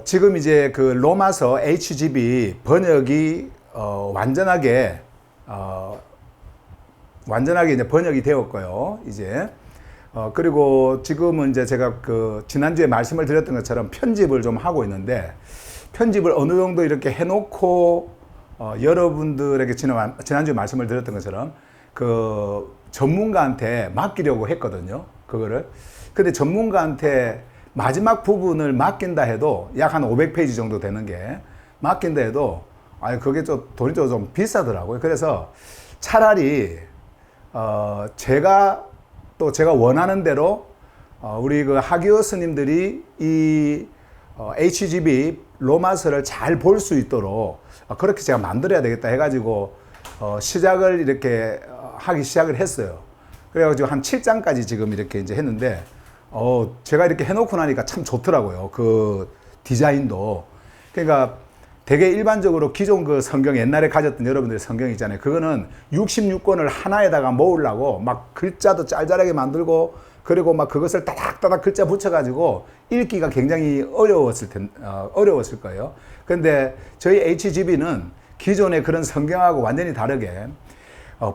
지금 이제 그 로마서 HGB 번역이 완전하게 이제 번역이 되었고요. 이제 그리고 지금은 이제 제가 그 지난주에 말씀을 드렸던 것처럼 편집을 좀 하고 있는데, 편집을 어느 정도 이렇게 해놓고 여러분들에게 지난주에 말씀을 드렸던 것처럼 그 전문가한테 맡기려고 했거든요. 그거를. 근데 전문가한테 마지막 부분을 맡긴다 해도 약 한 500페이지 정도 되는 게 맡긴다 해도 그게 좀 돈이 좀 비싸더라고요. 그래서 차라리 제가 원하는 대로 우리 그 하기오 스님들이 이 HGB 로마서를 잘 볼 수 있도록 그렇게 제가 만들어야 되겠다 해가지고 시작을 이렇게 하기 시작을 했어요. 그래가지고 한 7장까지 지금 이렇게 이제 했는데 제가 이렇게 해놓고 나니까 참 좋더라고요. 그 디자인도. 그러니까 되게 일반적으로 기존 그 성경, 옛날에 가졌던 여러분들의 성경 있잖아요. 그거는 66권을 하나에다가 모으려고 막 글자도 짤짤하게 만들고, 그리고 막 그것을 따닥따닥 글자 붙여가지고 읽기가 굉장히 어려웠을 거예요. 근데 저희 HGB는 기존의 그런 성경하고 완전히 다르게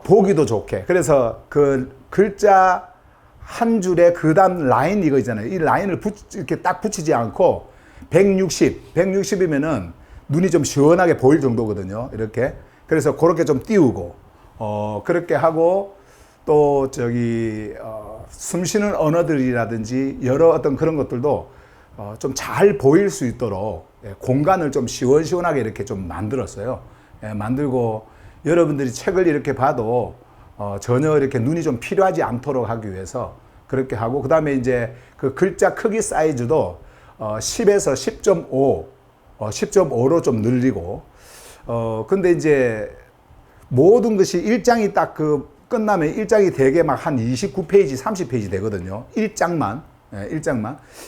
보기도 좋게, 그래서 그 글자 한 줄에 그 다음 라인 이거 있잖아요. 이 라인을 이렇게 딱 붙이지 않고 160이면은 눈이 좀 시원하게 보일 정도거든요. 이렇게. 그래서 그렇게 좀 띄우고, 그렇게 하고, 또 숨 쉬는 언어들이라든지 여러 어떤 그런 것들도 좀 잘 보일 수 있도록 공간을 좀 시원시원하게 이렇게 좀 만들었어요. 만들고 여러분들이 책을 이렇게 봐도 전혀 이렇게 눈이 좀 필요하지 않도록 하기 위해서 그렇게 하고, 그 다음에 이제 그 글자 크기 사이즈도 10에서 10.5로 좀 늘리고, 근데 이제 모든 것이 1장이 딱 끝나면 1장이 되게 막 한 29페이지, 30페이지 되거든요. 1장만.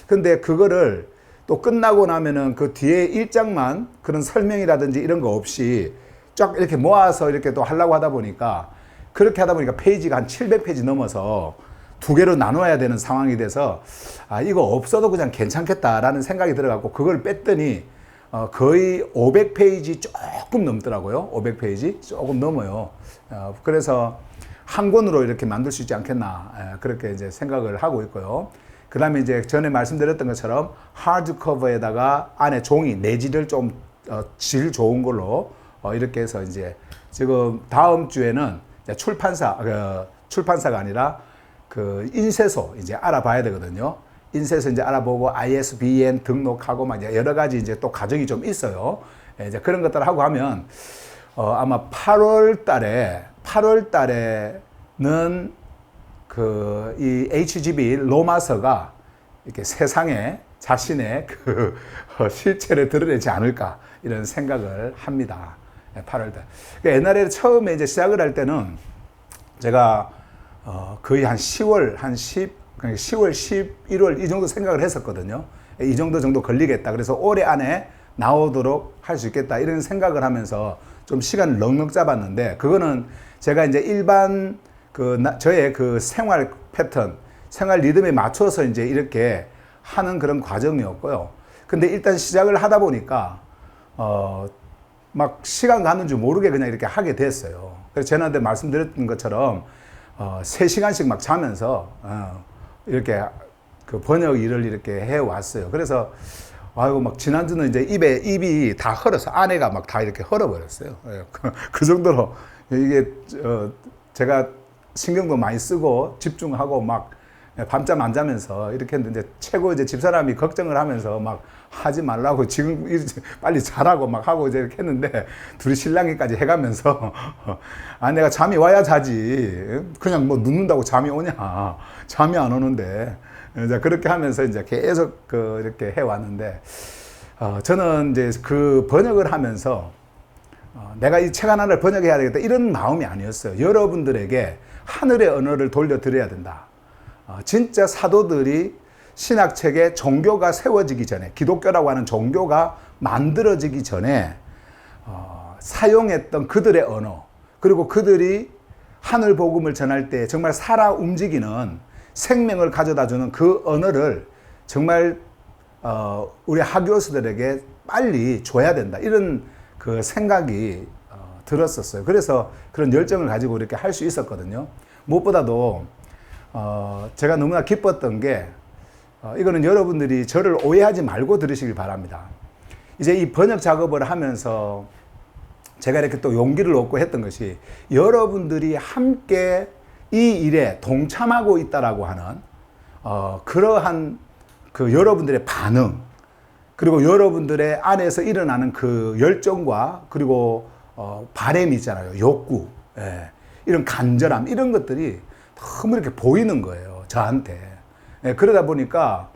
근데 그거를 또 끝나고 나면은 그 뒤에 1장만 그런 설명이라든지 이런 거 없이 쫙 이렇게 모아서 이렇게 또 하려고 하다 보니까, 그렇게 하다 보니까 페이지가 한 700페이지 넘어서 두 개로 나눠야 되는 상황이 돼서 이거 없어도 그냥 괜찮겠다라는 생각이 들어갖고 그걸 뺐더니 거의 500페이지 조금 넘더라고요. 500페이지 조금 넘어요. 그래서 한 권으로 이렇게 만들 수 있지 않겠나, 그렇게 이제 생각을 하고 있고요. 그 다음에 이제 전에 말씀드렸던 것처럼 하드커버에다가 안에 종이 내지를 좀 질 좋은 걸로 이렇게 해서 이제 지금 다음 주에는 출판사가 아니라 그 인쇄소 이제 알아봐야 되거든요. 인쇄소 이제 알아보고 ISBN 등록하고 막 여러 가지 이제 또 과정이 좀 있어요. 이제 그런 것들 하고 하면 아마 8월 달에는 그 이 HGB 로마서가 이렇게 세상에 자신의 그 실체를 드러내지 않을까 이런 생각을 합니다. 8월 달. 옛날에 처음에 이제 시작을 할 때는 제가 거의 한 10월 11월 이 정도 생각을 했었거든요. 이 정도 걸리겠다. 그래서 올해 안에 나오도록 할 수 있겠다 이런 생각을 하면서 좀 시간을 넉넉 잡았는데, 그거는 제가 이제 일반 저의 그 생활 패턴, 생활 리듬에 맞춰서 이제 이렇게 하는 그런 과정이었고요. 근데 일단 시작을 하다 보니까 막 시간 가는 줄 모르게 그냥 이렇게 하게 됐어요. 그래서 지난번에 말씀드렸던 것처럼 3시간씩 막 자면서 이렇게 그 번역 일을 이렇게 해왔어요. 그래서 막 지난주는 이제 입이 다 헐어서 안에가 막 다 이렇게 헐어버렸어요. 그 정도로 이게 제가 신경도 많이 쓰고 집중하고 막 밤잠 안 자면서 이렇게 했는데, 최고 이제 집사람이 걱정을 하면서 막 하지 말라고 지금 빨리 자라고 막 하고 이제 이렇게 했는데, 둘이 실랑이까지 해가면서 내가 잠이 와야 자지 그냥 뭐 눕는다고 잠이 오냐, 잠이 안 오는데, 이제 그렇게 하면서 이제 계속 이렇게 해왔는데, 저는 이제 그 번역을 하면서 내가 이 책 하나를 번역해야 되겠다 이런 마음이 아니었어요. 여러분들에게 하늘의 언어를 돌려드려야 된다. 진짜 사도들이 신학책에 종교가 세워지기 전에, 기독교라고 하는 종교가 만들어지기 전에 사용했던 그들의 언어, 그리고 그들이 하늘 복음을 전할 때 정말 살아 움직이는 생명을 가져다 주는 그 언어를 정말 우리 하교수들에게 빨리 줘야 된다. 이런 그 생각이 들었었어요. 그래서 그런 열정을 가지고 이렇게 할 수 있었거든요. 무엇보다도 제가 너무나 기뻤던 게 이거는 여러분들이 저를 오해하지 말고 들으시길 바랍니다. 이제 이 번역 작업을 하면서 제가 이렇게 또 용기를 얻고 했던 것이 여러분들이 함께 이 일에 동참하고 있다라고 하는 그러한 그 여러분들의 반응, 그리고 여러분들의 안에서 일어나는 그 열정과 그리고 바람이 있잖아요. 욕구, 예. 이런 간절함, 이런 것들이 너무 이렇게 보이는 거예요. 저한테. 예. 그러다 보니까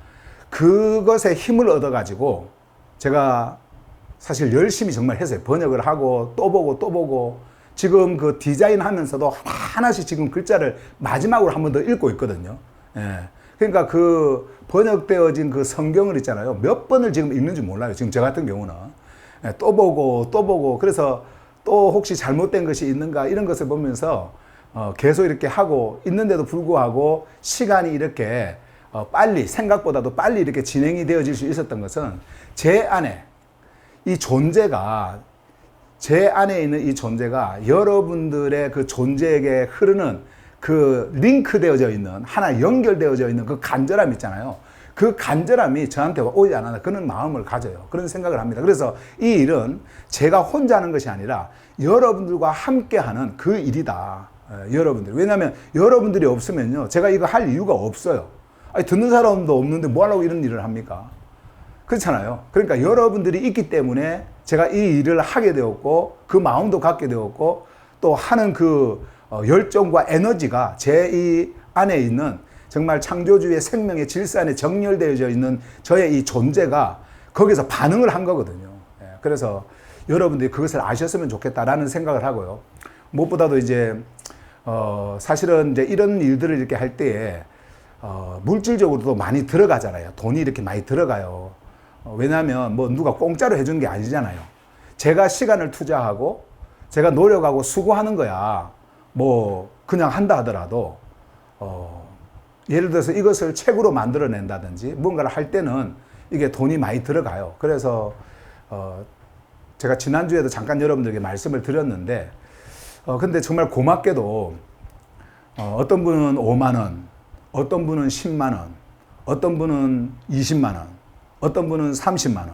그것에 힘을 얻어가지고 제가 사실 열심히 정말 했어요. 번역을 하고 또 보고 또 보고 지금 그 디자인 하면서도 하나씩 지금 글자를 마지막으로 한 번 더 읽고 있거든요. 예. 그러니까 그 번역되어진 그 성경을 있잖아요. 몇 번을 지금 읽는지 몰라요. 지금 저 같은 경우는. 예. 또 보고 또 보고 그래서 또 혹시 잘못된 것이 있는가 이런 것을 보면서 계속 이렇게 하고 있는데도 불구하고 시간이 이렇게 빨리 생각보다도 빨리 이렇게 진행이 되어질 수 있었던 것은 제 안에 이 존재가 제 안에 있는 이 존재가 여러분들의 그 존재에게 흐르는 그 링크되어져 있는 하나 연결되어져 있는 그 간절함 있잖아요. 그 간절함이 저한테 오지 않았나 그런 마음을 가져요. 그런 생각을 합니다. 그래서 이 일은 제가 혼자 하는 것이 아니라 여러분들과 함께하는 그 일이다. 여러분들. 왜냐하면 여러분들이 없으면요. 제가 이거 할 이유가 없어요. 아니, 듣는 사람도 없는데 뭐 하려고 이런 일을 합니까? 그렇잖아요. 그러니까 여러분들이 있기 때문에 제가 이 일을 하게 되었고 그 마음도 갖게 되었고 또 하는 그 열정과 에너지가 제 이 안에 있는 정말 창조주의 생명의 질서 안에 정렬되어져 있는 저의 이 존재가 거기서 반응을 한 거거든요. 그래서 여러분들이 그것을 아셨으면 좋겠다라는 생각을 하고요. 무엇보다도 이제 사실은 이제 이런 일들을 이렇게 할 때에 물질적으로도 많이 들어가잖아요. 돈이 이렇게 많이 들어가요. 왜냐하면 뭐 누가 공짜로 해주는 게 아니잖아요. 제가 시간을 투자하고 제가 노력하고 수고하는 거야. 뭐 그냥 한다 하더라도 예를 들어서 이것을 책으로 만들어낸다든지 뭔가를 할 때는 이게 돈이 많이 들어가요. 그래서 제가 지난주에도 잠깐 여러분들에게 말씀을 드렸는데 근데 정말 고맙게도 어떤 분은 5만 원, 어떤 분은 10만 원, 어떤 분은 20만 원, 어떤 분은 30만 원,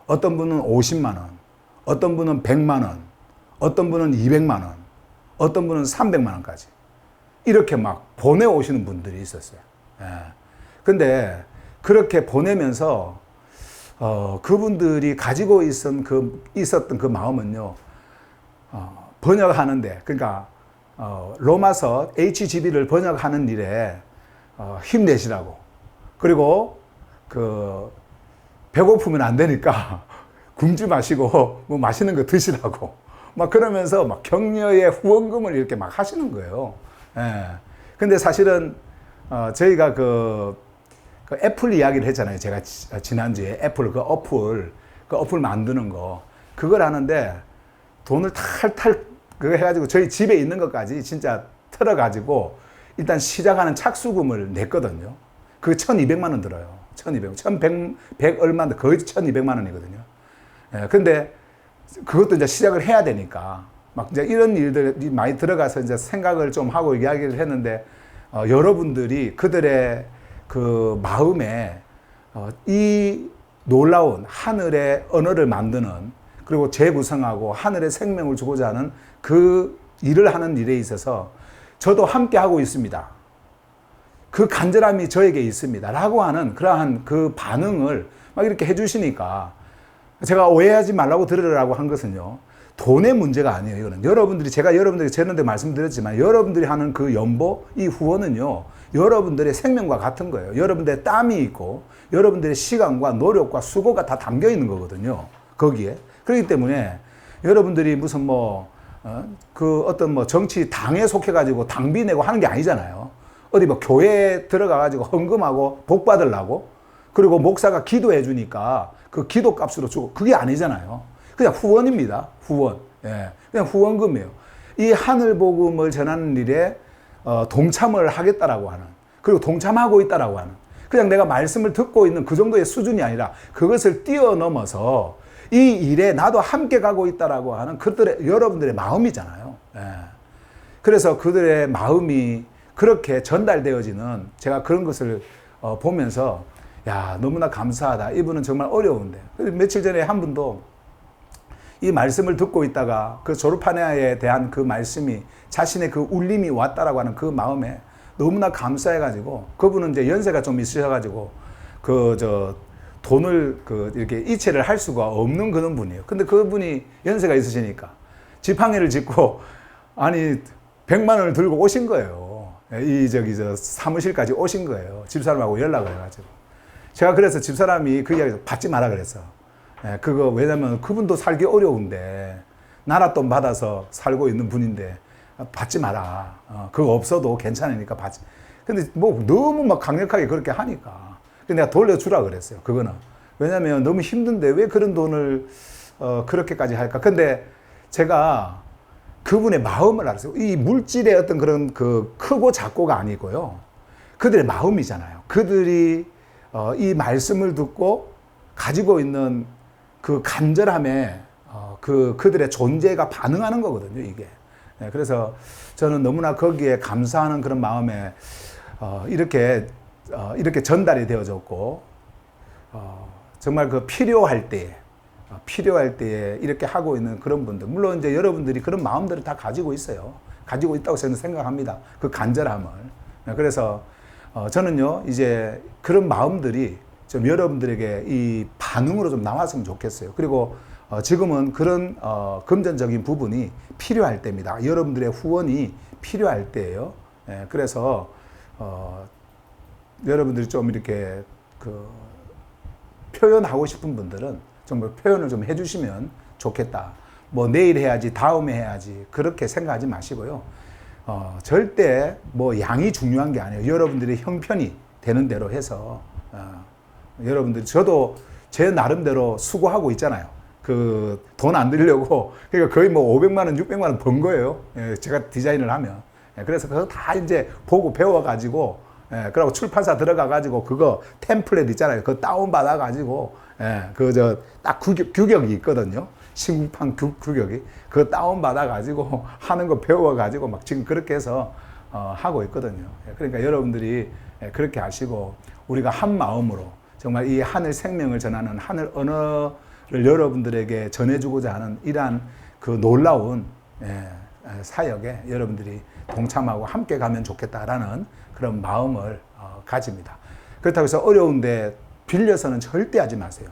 어떤 분은 50만 원, 어떤 분은 100만 원, 어떤 분은 200만 원, 어떤 분은 300만 원까지 이렇게 막 보내오시는 분들이 있었어요. 예. 근데 그렇게 보내면서 그분들이 가지고 있었던 그 마음은요, 번역하는데, 그러니까 로마서 HGB를 번역하는 일에 힘내시라고. 그리고 그 배고프면 안 되니까 굶지 마시고 뭐 맛있는 거 드시라고. 막 그러면서 막 격려의 후원금을 이렇게 막 하시는 거예요. 예. 근데 사실은 저희가 그 애플 이야기를 했잖아요. 제가 지난주에 애플 그 어플 만드는 거 그걸 하는데 돈을 탈탈 그거 해가지고 저희 집에 있는 것까지 진짜 털어가지고 일단 시작하는 착수금을 냈거든요. 그게 1,200만 원 들어요. 1,100 얼마인데 거의 1,200만 원이거든요. 예. 근데 그것도 이제 시작을 해야 되니까 막 이제 이런 일들이 많이 들어가서 이제 생각을 좀 하고 이야기를 했는데 여러분들이 그들의 그 마음에 이 놀라운 하늘의 언어를 만드는 그리고 재구성하고 하늘의 생명을 주고자 하는 그 일을 하는 일에 있어서 저도 함께 하고 있습니다. 그 간절함이 저에게 있습니다. 라고 하는 그러한 그 반응을 막 이렇게 해주시니까 제가 오해하지 말라고 들으라고 한 것은요. 돈의 문제가 아니에요. 이거는 제가 여러분들에게 전에도 말씀드렸지만 여러분들이 하는 그 연보, 이 후원은요. 여러분들의 생명과 같은 거예요. 여러분들의 땀이 있고 여러분들의 시간과 노력과 수고가 다 담겨 있는 거거든요. 거기에. 그렇기 때문에 여러분들이 무슨 어떤 정치 당에 속해가지고 당비 내고 하는 게 아니잖아요. 어디 교회에 들어가가지고 헌금하고 복 받으려고 그리고 목사가 기도해 주니까 그 기도 값으로 주고 그게 아니잖아요. 그냥 후원입니다. 후원. 예. 그냥 후원금이에요. 이 하늘 복음을 전하는 일에 동참을 하겠다라고 하는 그리고 동참하고 있다라고 하는 그냥 내가 말씀을 듣고 있는 그 정도의 수준이 아니라 그것을 뛰어넘어서 이 일에 나도 함께 가고 있다라고 하는 그들의, 여러분들의 마음이잖아요. 예. 그래서 그들의 마음이 그렇게 전달되어지는 제가 그런 것을 보면서 야, 너무나 감사하다. 이분은 정말 어려운데. 며칠 전에 한 분도 이 말씀을 듣고 있다가 그 졸업한해에 대한 그 말씀이 자신의 그 울림이 왔다라고 하는 그 마음에 너무나 감사해가지고 그분은 이제 연세가 좀 있으셔가지고 돈을 이렇게 이체를 할 수가 없는 그런 분이에요. 근데 그분이 연세가 있으시니까 지팡이를 짚고 아니 100만 원을 들고 오신 거예요. 사무실까지 오신 거예요. 집사람하고 연락을 해가지고. 제가 그래서 집사람이 그 이야기 받지 마라 그랬어. 왜냐면 그분도 살기 어려운데 나라 돈 받아서 살고 있는 분인데 받지 마라. 그거 없어도 괜찮으니까 받지. 근데 뭐 너무 막 강력하게 그렇게 하니까. 근데 내가 돌려주라 그랬어요. 그거는. 왜냐면 너무 힘든데 왜 그런 돈을 그렇게까지 할까. 근데 제가 그분의 마음을 알았어요. 이 물질의 어떤 그런 그 크고 작고가 아니고요. 그들의 마음이잖아요. 그들이 이 말씀을 듣고 가지고 있는 그 간절함에 그들의 존재가 반응하는 거거든요, 이게. 그래서 저는 너무나 거기에 감사하는 그런 마음에 이렇게 전달이 되어졌고, 정말 그 필요할 때에 이렇게 하고 있는 그런 분들. 물론 이제 여러분들이 그런 마음들을 다 가지고 있어요. 가지고 있다고 저는 생각합니다. 그 간절함을. 그래서 저는요, 이제 그런 마음들이 좀 여러분들에게 이 반응으로 좀 나왔으면 좋겠어요. 그리고 지금은 그런 금전적인 부분이 필요할 때입니다. 여러분들의 후원이 필요할 때예요. 그래서 여러분들이 좀 이렇게 표현하고 싶은 분들은 정말 표현을 좀 해주시면 좋겠다. 뭐 내일 해야지, 다음에 해야지 그렇게 생각하지 마시고요. 절대 뭐 양이 중요한 게 아니에요. 여러분들의 형편이 되는 대로 해서 여러분들이, 저도 제 나름대로 수고하고 있잖아요. 그 돈 안 들려고, 그러니까 거의 뭐 500만 원, 600만 원 번 거예요. 제가 디자인을 하면. 그래서 그거 다 이제 보고 배워가지고, 그리고 출판사 들어가가지고 그거 템플릿 있잖아요. 그거 다운받아가지고, 딱 규격이 있거든요. 신국판 규격이. 그거 다운받아가지고 하는 거 배워가지고 막 지금 그렇게 해서 하고 있거든요. 그러니까 여러분들이 그렇게 하시고, 우리가 한 마음으로 정말 이 하늘 생명을 전하는 하늘 언어를 여러분들에게 전해주고자 하는 이러한 그 놀라운 사역에 여러분들이 동참하고 함께 가면 좋겠다라는 그런 마음을 가집니다. 그렇다고 해서 어려운데 빌려서는 절대 하지 마세요.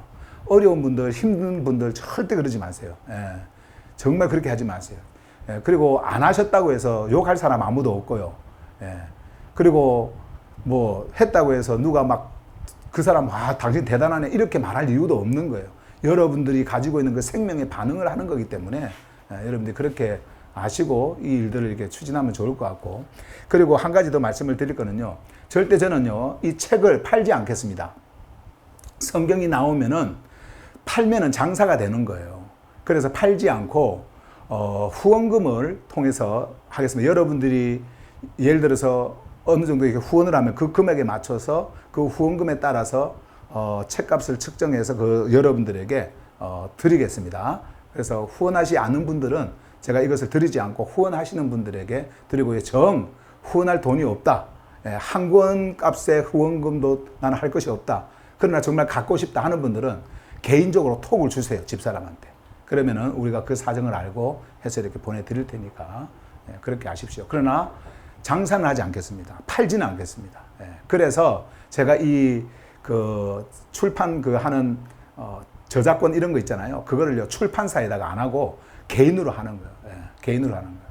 어려운 분들, 힘든 분들 절대 그러지 마세요. 정말 그렇게 하지 마세요. 그리고 안 하셨다고 해서 욕할 사람 아무도 없고요. 그리고 뭐 했다고 해서 누가 막 그 사람 당신 대단하네 이렇게 말할 이유도 없는 거예요. 여러분들이 가지고 있는 그 생명에 반응을 하는 거기 때문에 여러분들이 그렇게 아시고 이 일들을 이렇게 추진하면 좋을 것 같고, 그리고 한 가지 더 말씀을 드릴 거는요, 절대 저는요 이 책을 팔지 않겠습니다. 성경이 나오면은 팔면은 장사가 되는 거예요. 그래서 팔지 않고 후원금을 통해서 하겠습니다. 여러분들이 예를 들어서 어느 정도 이렇게 후원을 하면 그 금액에 맞춰서 그 후원금에 따라서 책값을 측정해서 그 여러분들에게 드리겠습니다. 그래서 후원하지 않은 분들은 제가 이것을 드리지 않고 후원하시는 분들에게 드리고, 후원할 돈이 없다. 한 권 값의 후원금도 나는 할 것이 없다. 그러나 정말 갖고 싶다 하는 분들은 개인적으로 톡을 주세요. 집사람한테. 그러면은 우리가 그 사정을 알고 해서 이렇게 보내드릴 테니까 그렇게 하십시오. 그러나 장사는 하지 않겠습니다. 팔지는 않겠습니다. 그래서 제가 출판 하는 저작권 이런 거 있잖아요. 그거를요 출판사에다가 안 하고 개인으로 하는 거예요. 개인으로 하는 거예요.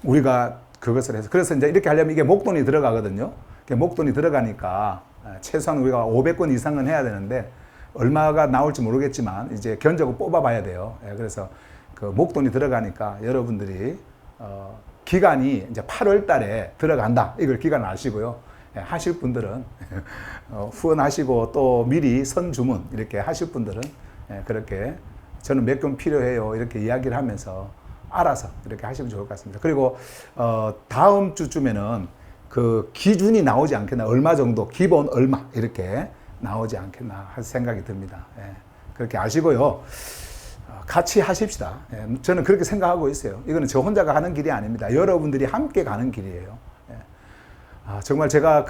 우리가 그것을 해서, 그래서 이제 이렇게 하려면 이게 목돈이 들어가거든요. 목돈이 들어가니까 최소한 우리가 500권 이상은 해야 되는데 얼마가 나올지 모르겠지만 이제 견적을 뽑아봐야 돼요. 그래서 그 목돈이 들어가니까 여러분들이 기간이 이제 8월 달에 들어간다. 이걸 기간 아시고요. 하실 분들은 후원하시고 또 미리 선주문 이렇게 하실 분들은 그렇게 저는 몇 건 필요해요. 이렇게 이야기를 하면서 알아서 이렇게 하시면 좋을 것 같습니다. 그리고 다음 주쯤에는 그 기준이 나오지 않겠나. 얼마 정도, 기본 얼마 이렇게 나오지 않겠나 할 생각이 듭니다. 예. 그렇게 아시고요. 같이 하십시다. 예. 저는 그렇게 생각하고 있어요. 이거는 저 혼자가 가는 길이 아닙니다. 여러분들이 함께 가는 길이에요. 예. 정말 제가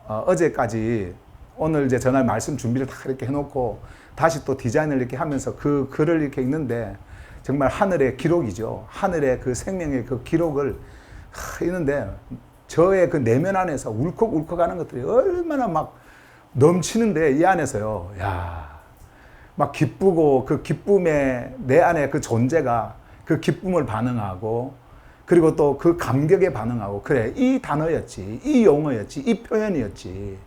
어제까지 오늘 이제 전날 말씀 준비를 다 이렇게 해놓고 다시 또 디자인을 이렇게 하면서 그 글을 이렇게 읽는데 정말 하늘의 기록이죠. 하늘의 그 생명의 그 기록을 읽는데 저의 그 내면 안에서 울컥울컥 하는 것들이 얼마나 막 넘치는데 이 안에서요. 야, 막 기쁘고 그 기쁨에 내 안에 그 존재가 그 기쁨을 반응하고 그리고 또 그 감격에 반응하고 그래 이 단어였지 이 용어였지 이 표현이었지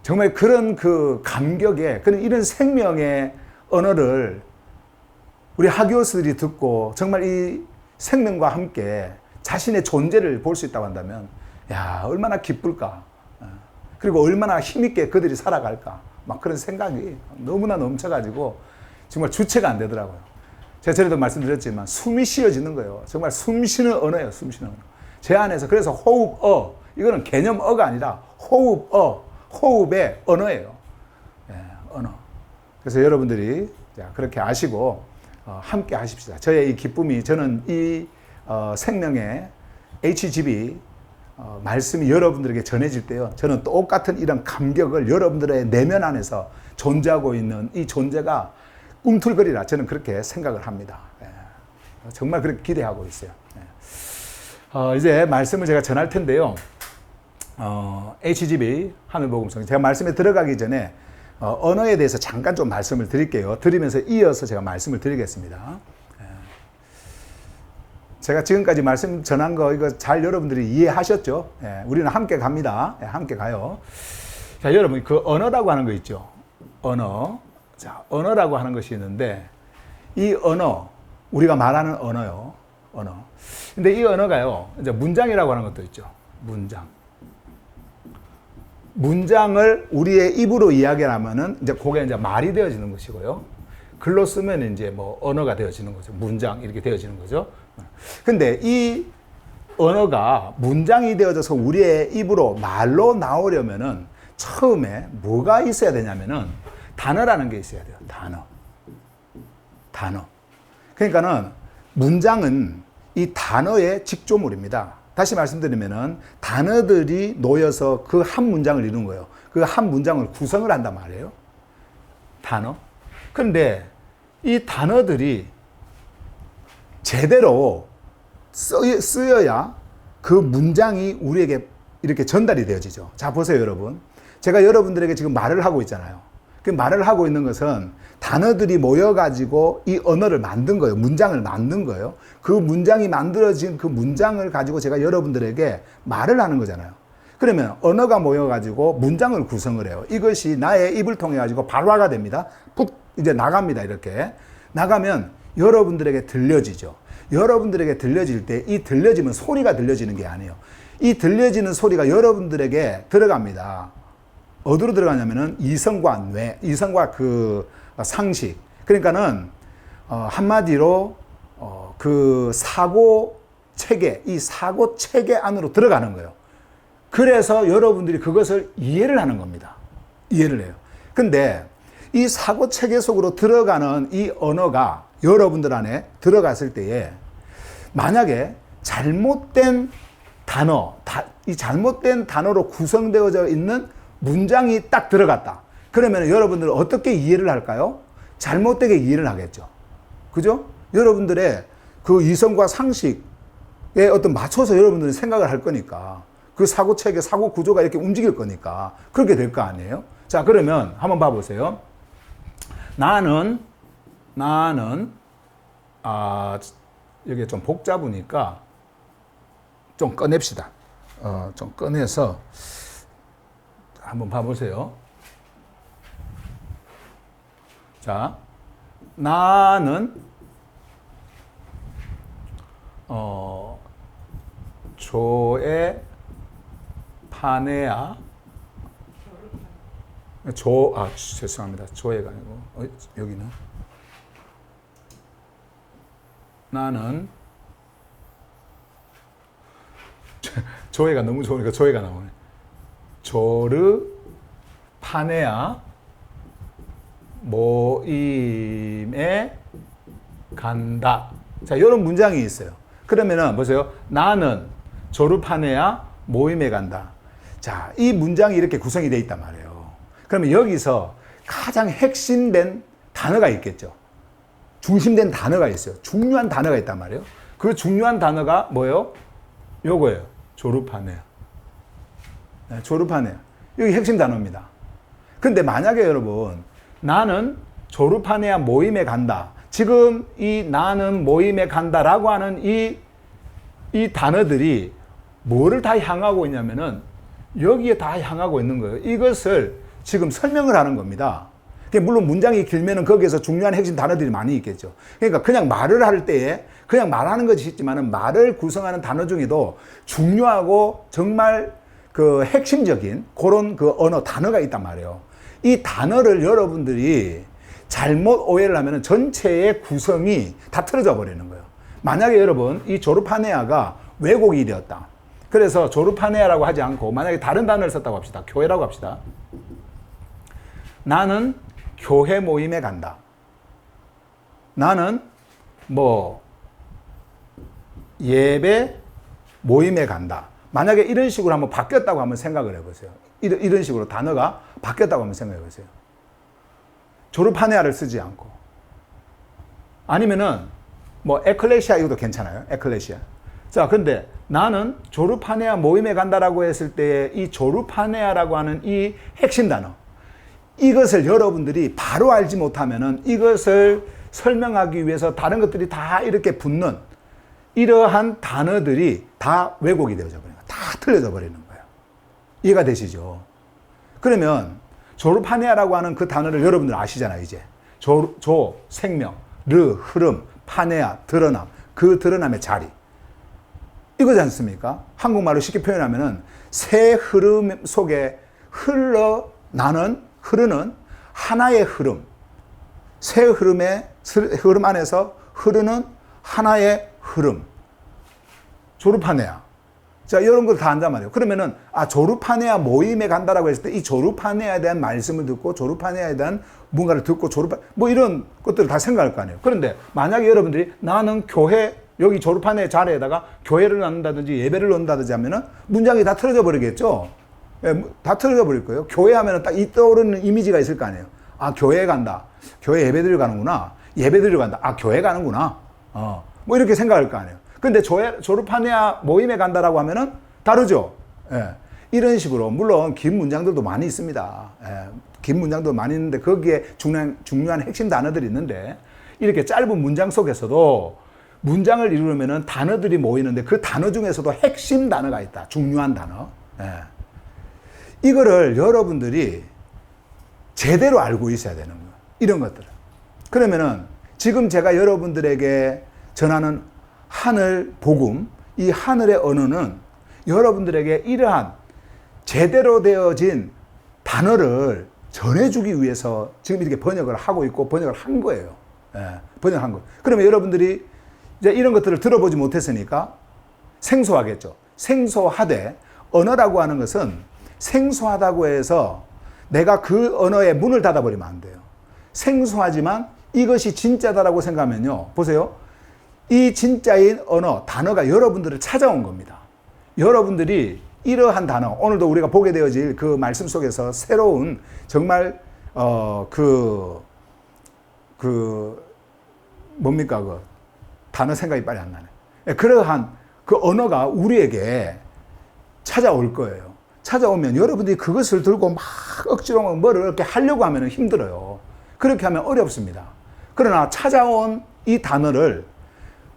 정말 그런 그 감격에 그런 이런 생명의 언어를 우리 하교수들이 듣고 정말 이 생명과 함께 자신의 존재를 볼 수 있다고 한다면 야 얼마나 기쁠까 그리고 얼마나 힘있게 그들이 살아갈까 막 그런 생각이 너무나 넘쳐가지고 정말 주체가 안 되더라고요. 제가 전에도 말씀드렸지만 숨이 쉬어지는 거예요. 정말 숨쉬는 언어예요. 숨쉬는 언어. 제 안에서 그래서 호흡어 이거는 개념어가 아니라 호흡의 언어예요. 예, 언어. 그래서 여러분들이 그렇게 아시고 함께 하십시다. 저의 이 기쁨이 저는 이 생명의 HGB 말씀이 여러분들에게 전해질 때요. 저는 똑같은 이런 감격을 여러분들의 내면 안에서 존재하고 있는 이 존재가 꿈틀거리라 저는 그렇게 생각을 합니다. 예. 정말 그렇게 기대하고 있어요. 예. 이제 말씀을 제가 전할 텐데요. HGB 하늘복음성 제가 말씀에 들어가기 전에 언어에 대해서 잠깐 좀 말씀을 드릴게요. 드리면서 이어서 제가 말씀을 드리겠습니다. 제가 지금까지 말씀 전한 거 이거 잘 여러분들이 이해하셨죠? 예, 우리는 함께 갑니다. 예, 함께 가요. 자, 여러분 그 언어라고 하는 거 있죠? 언어. 자, 언어라고 하는 것이 있는데 이 언어 우리가 말하는 언어요. 언어. 근데 이 언어가요. 이제 문장이라고 하는 것도 있죠. 문장. 문장을 우리의 입으로 이야기하면은 이제 그게 이제 말이 되어지는 것이고요. 글로 쓰면 이제 뭐 언어가 되어지는 거죠. 문장 이렇게 되어지는 거죠. 근데 이 언어가 문장이 되어져서 우리의 입으로 말로 나오려면은 처음에 뭐가 있어야 되냐면은 단어라는 게 있어야 돼요. 단어. 그러니까는 문장은 이 단어의 직조물입니다. 다시 말씀드리면은 단어들이 놓여서 그 한 문장을 이루는 거예요. 그 한 문장을 구성을 한단 말이에요. 단어. 그런데 이 단어들이 제대로 쓰여야 그 문장이 우리에게 이렇게 전달이 되어지죠. 자, 보세요, 여러분. 제가 여러분들에게 지금 말을 하고 있잖아요. 그 말을 하고 있는 것은 단어들이 모여가지고 이 언어를 만든 거예요. 문장을 만든 거예요. 그 문장이 만들어진 그 문장을 가지고 제가 여러분들에게 말을 하는 거잖아요. 그러면 언어가 모여가지고 문장을 구성을 해요. 이것이 나의 입을 통해 가지고 발화가 됩니다. 푹 이제 나갑니다. 이렇게. 나가면 여러분들에게 들려지죠. 여러분들에게 들려질 때 이 들려지면 소리가 들려지는 게 아니에요. 이 들려지는 소리가 여러분들에게 들어갑니다. 어디로 들어가냐면은 이성과 뇌, 이성과 그 상식. 그러니까는 한마디로 그 사고 체계, 이 사고 체계 안으로 들어가는 거예요. 그래서 여러분들이 그것을 이해를 하는 겁니다. 이해를 해요. 근데 이 사고 체계 속으로 들어가는 이 언어가 여러분들 안에 들어갔을 때에 만약에 잘못된 단어, 이 잘못된 단어로 구성되어져 있는 문장이 딱 들어갔다. 그러면 여러분들은 어떻게 이해를 할까요? 잘못되게 이해를 하겠죠. 그죠? 여러분들의 그 이성과 상식에 어떤 맞춰서 여러분들은 생각을 할 거니까 그 사고 체계, 사고 구조가 이렇게 움직일 거니까 그렇게 될 거 아니에요? 자, 그러면 한번 봐보세요. 나는 여기 좀 복잡하니까 좀 꺼냅시다. 좀 꺼내서 한번 봐보세요. 자, 나는 조에 파네야. 죄송합니다. 조에가 아니고 여기는 나는 조회가 너무 좋으니까 조회가 나오네. 조르 파네아 모임에 간다. 자, 이런 문장이 있어요. 그러면은 보세요. 나는 조르파네아 모임에 간다. 자, 이 문장이 이렇게 구성이 되어 있단 말이에요. 그러면 여기서 가장 핵심된 단어가 있겠죠. 중심된 단어가 있어요. 중요한 단어가 있단 말이에요. 그 중요한 단어가 뭐예요? 요거예요. 조르파네아. 네, 조르파네아. 여기 핵심 단어입니다. 근데 만약에 여러분, 나는 조르파네아 모임에 간다. 지금 이 나는 모임에 간다라고 하는 이 단어들이 뭐를 다 향하고 있냐면은 여기에 다 향하고 있는 거예요. 이것을 지금 설명을 하는 겁니다. 물론 문장이 길면은 거기에서 중요한 핵심 단어들이 많이 있겠죠. 그러니까 그냥 말을 할 때에 그냥 말하는 것이 있지만은 말을 구성하는 단어 중에도 중요하고 정말 그 핵심적인 그런 그 언어 단어가 있단 말이에요. 이 단어를 여러분들이 잘못 오해를 하면은 전체의 구성이 다 틀어져 버리는 거예요. 만약에 여러분 이 조르파네아가 왜곡이 되었다. 그래서 조르파네아라고 하지 않고 만약에 다른 단어를 썼다고 합시다. 교회라고 합시다. 나는 교회 모임에 간다. 나는 뭐 예배 모임에 간다. 만약에 이런 식으로 한번 바뀌었다고 한번 생각을 해보세요. 이런 식으로 단어가 바뀌었다고 한번 생각해 보세요. 조르파네아를 쓰지 않고. 아니면은 뭐 에클레시아 이것도 괜찮아요. 에클레시아. 자, 근데 나는 조르파네아 모임에 간다라고 했을 때 이 조르파네아라고 하는 이 핵심 단어. 이것을 여러분들이 바로 알지 못하면은 이것을 설명하기 위해서 다른 것들이 다 이렇게 붙는 이러한 단어들이 다 왜곡이 되어져 버리는 거예요. 다 틀려져 버리는 거예요. 이해가 되시죠? 그러면 조르파네아라고 하는 그 단어를 여러분들 아시잖아요, 이제. 조, 생명, 르, 흐름, 파네아, 드러남, 그 드러남의 자리. 이거지 않습니까? 한국말로 쉽게 표현하면은 새 흐름 속에 흐르는 하나의 흐름. 새 흐름 안에서 흐르는 하나의 흐름. 조르파네아. 자, 이런 걸 다 한단 말이에요. 그러면은, 조르파네아 모임에 간다라고 했을 때 이 조르파네아에 대한 말씀을 듣고 조르파네아에 대한 뭔가를 듣고 뭐 이런 것들을 다 생각할 거 아니에요. 그런데 만약에 여러분들이 나는 교회, 여기 조르파네아 자리에다가 교회를 넣는다든지 예배를 넣는다든지 하면은 문장이 다 틀어져 버리겠죠? 예, 다 틀어져 버릴 거예요. 교회 하면은 딱 떠오르는 이미지가 있을 거 아니에요. 교회에 간다. 교회 예배드리러 가는구나. 예배드리러 간다. 교회 가는구나. 뭐 이렇게 생각할 거 아니에요. 근데 조르파네아 모임에 간다라고 하면은 다르죠. 예. 이런 식으로 물론 긴 문장들도 많이 있습니다. 예. 긴 문장도 많이 있는데 거기에 중요한 핵심 단어들이 있는데 이렇게 짧은 문장 속에서도 문장을 이루려면은 단어들이 모이는데 그 단어 중에서도 핵심 단어가 있다. 중요한 단어. 예. 이거를 여러분들이 제대로 알고 있어야 되는 거예요. 이런 것들을. 그러면은 지금 제가 여러분들에게 전하는 하늘 복음, 이 하늘의 언어는 여러분들에게 이러한 제대로 되어진 단어를 전해주기 위해서 지금 이렇게 번역을 하고 있고 번역을 한 거예요. 예, 번역한 거. 그러면 여러분들이 이제 이런 것들을 들어보지 못했으니까 생소하겠죠. 생소하되 언어라고 하는 것은 생소하다고 해서 내가 그 언어에 문을 닫아버리면 안 돼요. 생소하지만 이것이 진짜다라고 생각하면요. 보세요. 이 진짜인 언어, 단어가 여러분들을 찾아온 겁니다. 여러분들이 이러한 단어, 오늘도 우리가 보게 되어질 그 말씀 속에서 새로운 정말 뭡니까 그 단어 생각이 빨리 안 나네. 그러한 그 언어가 우리에게 찾아올 거예요. 찾아오면 여러분들이 그것을 들고 막 억지로 뭐를 이렇게 하려고 하면 힘들어요. 그렇게 하면 어렵습니다. 그러나 찾아온 이 단어를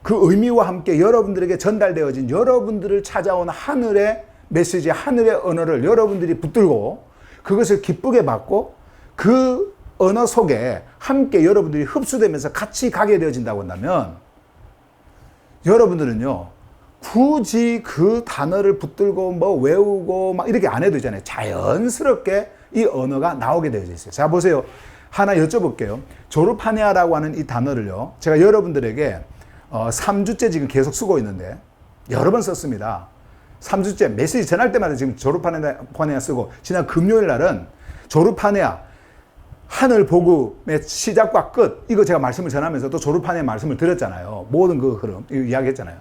그 의미와 함께 여러분들에게 전달되어진 여러분들을 찾아온 하늘의 메시지, 하늘의 언어를 여러분들이 붙들고 그것을 기쁘게 받고 그 언어 속에 함께 여러분들이 흡수되면서 같이 가게 되어진다고 한다면 여러분들은요, 굳이 그 단어를 붙들고 뭐 외우고 막 이렇게 안 해도 되잖아요. 자연스럽게 이 언어가 나오게 되어져 있어요. 자, 보세요. 하나 여쭤볼게요. 조르파네아라고 하는 이 단어를요, 제가 여러분들에게 3주째 지금 계속 쓰고 있는데 여러 번 썼습니다. 3주째 메시지 전할 때마다 지금 조르파네아 쓰고, 지난 금요일 날은 조르파네아 하늘 복음의 시작과 끝, 이거 제가 말씀을 전하면서 또 조르파네아 말씀을 드렸잖아요. 모든 그 흐름 이야기했잖아요.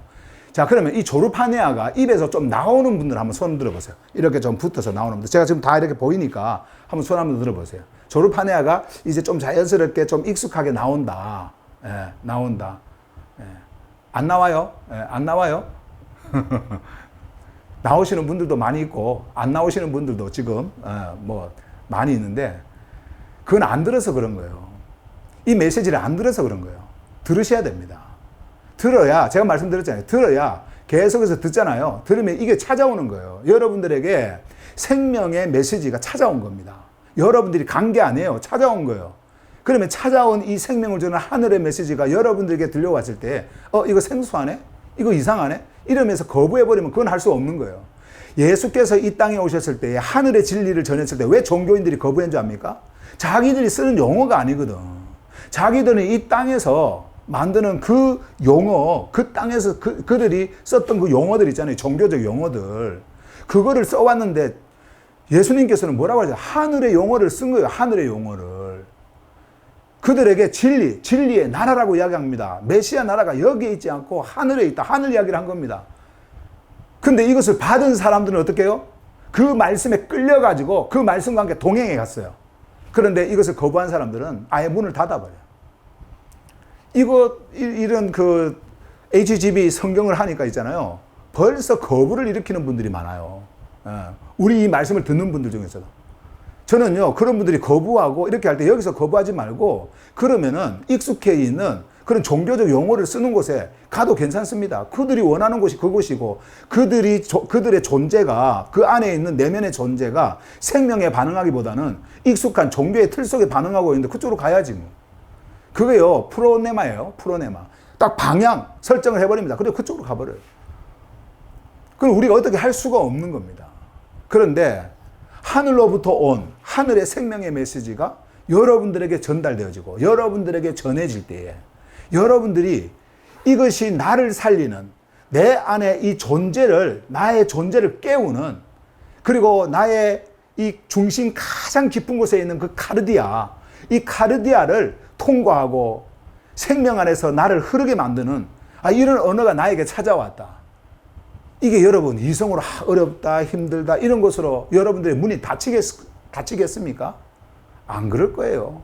자, 그러면 이 조르파네아가 입에서 좀 나오는 분들 한번 손 들어보세요. 이렇게 좀 붙어서 나오는 분들, 제가 지금 다 이렇게 보이니까 한번 손 한번 들어보세요. 조르파네아가 이제 좀 자연스럽게 좀 익숙하게 나온다. 예, 나온다. 예. 안 나와요? 예, 안 나와요? 나오시는 분들도 많이 있고 안 나오시는 분들도 지금 뭐 많이 있는데, 그건 안 들어서 그런 거예요. 이 메시지를 안 들어서 그런 거예요. 들으셔야 됩니다. 들어야, 제가 말씀드렸잖아요. 들어야 계속해서 듣잖아요. 들으면 이게 찾아오는 거예요. 여러분들에게 생명의 메시지가 찾아온 겁니다. 여러분들이 간 게 아니에요. 찾아온 거예요. 그러면 찾아온 이 생명을 주는 하늘의 메시지가 여러분들에게 들려왔을 때, 이거 생소하네? 이거 이상하네? 이러면서 거부해버리면 그건 할 수 없는 거예요. 예수께서 이 땅에 오셨을 때 하늘의 진리를 전했을 때 왜 종교인들이 거부한 줄 압니까? 자기들이 쓰는 용어가 아니거든. 자기들은 이 땅에서 만드는 그 용어, 그 땅에서 그들이 썼던 그 용어들 있잖아요. 종교적 용어들. 그거를 써왔는데 예수님께서는 뭐라고 하죠? 하늘의 용어를 쓴 거예요. 하늘의 용어를. 그들에게 진리의 나라라고 이야기합니다. 메시아 나라가 여기에 있지 않고 하늘에 있다. 하늘 이야기를 한 겁니다. 근데 이것을 받은 사람들은 어떻게 해요? 그 말씀에 끌려가지고 그 말씀과 함께 동행해 갔어요. 그런데 이것을 거부한 사람들은 아예 문을 닫아버려요. 이런 그 HGB 성경을 하니까 있잖아요. 벌써 거부를 일으키는 분들이 많아요. 우리 이 말씀을 듣는 분들 중에서도. 저는요, 그런 분들이 거부하고 이렇게 할 때 여기서 거부하지 말고, 그러면은 익숙해 있는 그런 종교적 용어를 쓰는 곳에 가도 괜찮습니다. 그들이 원하는 곳이 그곳이고, 그들의 존재가, 그 안에 있는 내면의 존재가 생명에 반응하기보다는 익숙한 종교의 틀 속에 반응하고 있는데 그쪽으로 가야지 뭐. 그게요, 프로네마예요. 프로네마. 딱 방향 설정을 해버립니다. 그리고 그쪽으로 가버려요. 그럼 우리가 어떻게 할 수가 없는 겁니다. 그런데 하늘로부터 온 하늘의 생명의 메시지가 여러분들에게 전달되어지고 여러분들에게 전해질 때에 여러분들이 이것이 나를 살리는, 내 안에 이 존재를, 나의 존재를 깨우는, 그리고 나의 이 중심 가장 깊은 곳에 있는 그 카르디아, 이 카르디아를 통과하고 생명 안에서 나를 흐르게 만드는 이런 언어가 나에게 찾아왔다. 이게 여러분 이성으로 어렵다, 힘들다 이런 것으로 여러분들의 문이 닫히겠습니까? 안 그럴 거예요.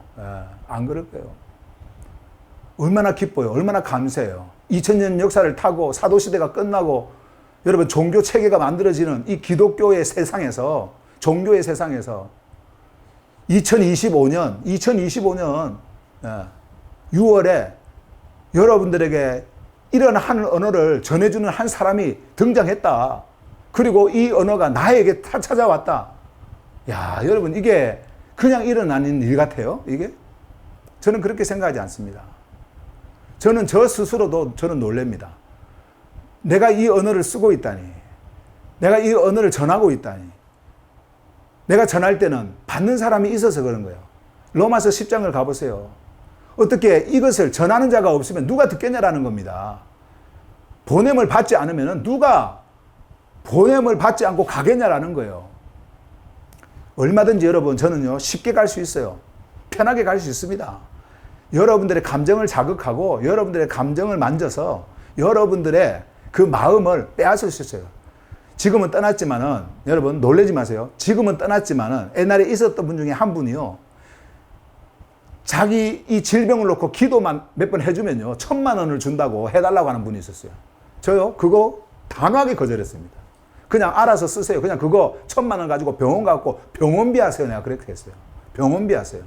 안 그럴 거예요. 얼마나 기뻐요. 얼마나 감사해요. 2000년 역사를 타고 사도시대가 끝나고 여러분 종교 체계가 만들어지는 이 기독교의 세상에서, 종교의 세상에서 2025년 6월에 여러분들에게 이런 한 언어를 전해주는 한 사람이 등장했다. 그리고 이 언어가 나에게 찾아왔다. 야, 여러분 이게 그냥 일어나는 일 같아요? 이게? 저는 그렇게 생각하지 않습니다. 저는 저 스스로도 저는 놀랍니다. 내가 이 언어를 쓰고 있다니. 내가 이 언어를 전하고 있다니. 내가 전할 때는 받는 사람이 있어서 그런 거예요. 로마서 10장을 가보세요. 어떻게 이것을 전하는 자가 없으면 누가 듣겠냐라는 겁니다. 보냄을 받지 않으면 누가 보냄을 받지 않고 가겠냐라는 거예요. 얼마든지 여러분, 저는요, 쉽게 갈 수 있어요. 편하게 갈 수 있습니다. 여러분들의 감정을 자극하고 여러분들의 감정을 만져서 여러분들의 그 마음을 빼앗을 수 있어요. 지금은 떠났지만은, 여러분 놀라지 마세요. 지금은 떠났지만은 옛날에 있었던 분 중에 한 분이요, 자기 이 질병을 놓고 기도만 몇 번 해주면요 1000만 원을 준다고 해달라고 하는 분이 있었어요. 저요 그거 단호하게 거절했습니다. 그냥 알아서 쓰세요. 그냥 그거 1000만 원 가지고 병원 가고 병원비 하세요. 내가 그렇게 했어요. 병원비 하세요.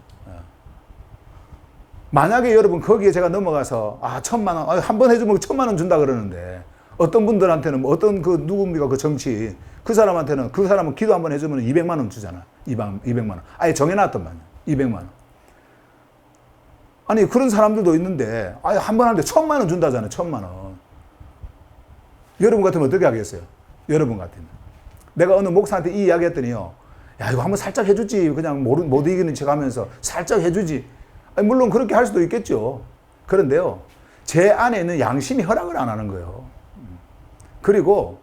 만약에 여러분 거기에 제가 넘어가서 1000만 원 한 번 해주면 1000만 원 준다 그러는데, 어떤 분들한테는 뭐 어떤 그 누굽니까 그 정치, 그 사람한테는, 그 사람은 기도 한 번 해주면 200만 원 주잖아. 200만 원. 아예 정해놨더만요. 200만 원. 아니 그런 사람들도 있는데 한 번 하는데 1000만 원 준다잖아요. 1000만 원. 여러분 같으면 어떻게 하겠어요? 여러분 같으면 내가 어느 목사한테 이 이야기 했더니요, 야 이거 한번 살짝 해주지. 그냥 못 이기는 척 하면서 살짝 해주지. 물론 그렇게 할 수도 있겠죠. 그런데요, 제 안에 있는 양심이 허락을 안 하는 거예요. 그리고